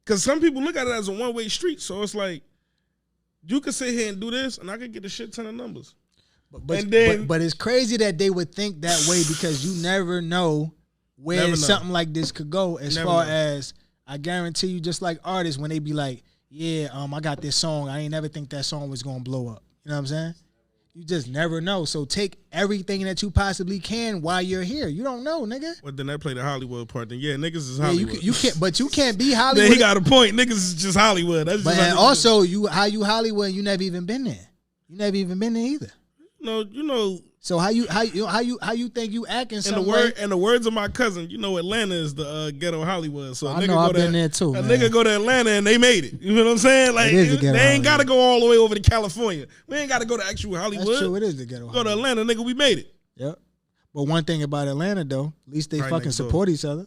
Cause some people look at it as a one-way street. So it's like, you could sit here and do this, and I could get a shit ton of numbers. But it's crazy that they would think that way, because you never know where something like this could go. As far as, I guarantee you, just like artists, when they be like, yeah, I got this song, I ain't never think that song was gonna blow up. You know what I'm saying? You just never know. So take everything that you possibly can while you're here. You don't know, nigga. Well, then that play the Hollywood part. Then niggas is Hollywood. You can't, but you can't be Hollywood. Then he got a point. Niggas is just Hollywood. That's but just and also, how you Hollywood? You never even been there. You never even been there either. No, you know. So how you think you acting? In the words of my cousin, you know Atlanta is the ghetto Hollywood. So I know I've been there too. Nigga go to Atlanta and they made it. You know what I'm saying? Like they ain't got to go all the way over to California. We ain't got to go to actual Hollywood. That's true. It is the ghetto. Go to Atlanta, nigga. We made it. Yep. But one thing about Atlanta though, at least they fucking support each other.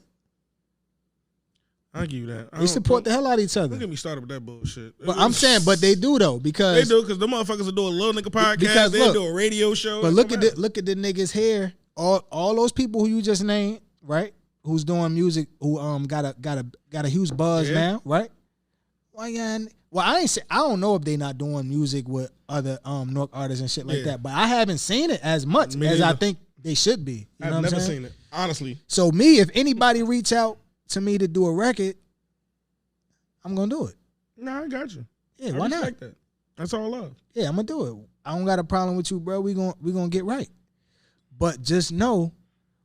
I'll give you that. They support the hell out of each other. Don't get me started with that bullshit. But I'm saying, but they do though, because they do, because the motherfuckers will do a little nigga podcast. Because they do a radio show. But look at the niggas here. All those people who you just named, right? Who's doing music? Who got a huge buzz now, right? Well, I don't know if they not doing music with other Newark artists and shit like that. But I haven't seen it as much as I think they should be. You know I've what never I'm saying? seen it, honestly. So me, if anybody reach out to me to do a record, I'm gonna do it. Nah, I got you. Yeah, I why not? respect that. That's all love. Yeah, I'm gonna do it. I don't got a problem with you, bro. We gonna get right. But just know,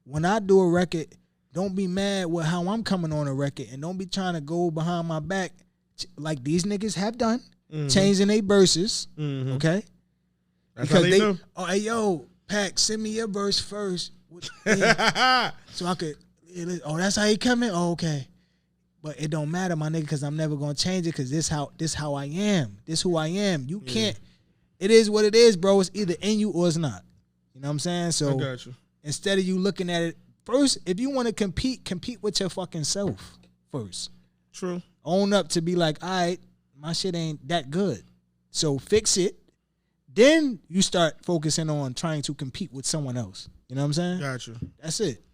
when I do a record, don't be mad with how I'm coming on a record, and don't be trying to go behind my back like these niggas have done, changing their verses. Okay, that's because how they do. Oh, hey yo, Pac, send me your verse first, so I could. Oh, that's how he coming. Oh, okay. But it don't matter, my nigga, because I'm never gonna change it, because this how I am. This who I am. You can't. It is what it is, bro. It's either in you or it's not. You know what I'm saying? So I got you. Instead of you looking at it first, if you want to compete with your fucking self first. True. Own up to be like, all right, my shit ain't that good. So fix it. Then you start focusing on trying to compete with someone else. You know what I'm saying? Got you. That's it.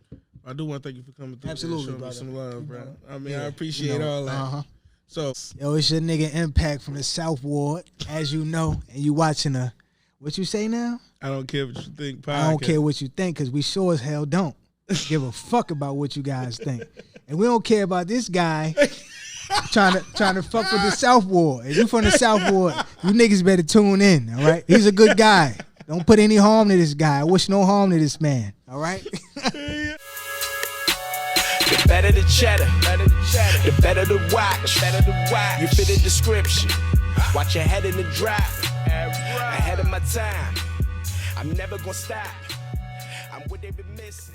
I do want to thank you for coming through. Absolutely, and showing me some love, bro. I mean, Yeah, I appreciate all that. So, yo, it's your nigga Impaq from the South Ward, as you know, and you watching what you say now? I don't care what you think. Podcast. I don't care what you think, because we sure as hell don't give a fuck about what you guys think, and we don't care about this guy trying to fuck with the South Ward. If you from the South Ward, you niggas better tune in. All right, he's a good guy. Don't put any harm to this guy. I wish no harm to this man. All right. The better the cheddar, the better the watch. You fit the description. Watch your head in the drop. Ahead of my time. I'm never gonna stop. I'm what they've been missing.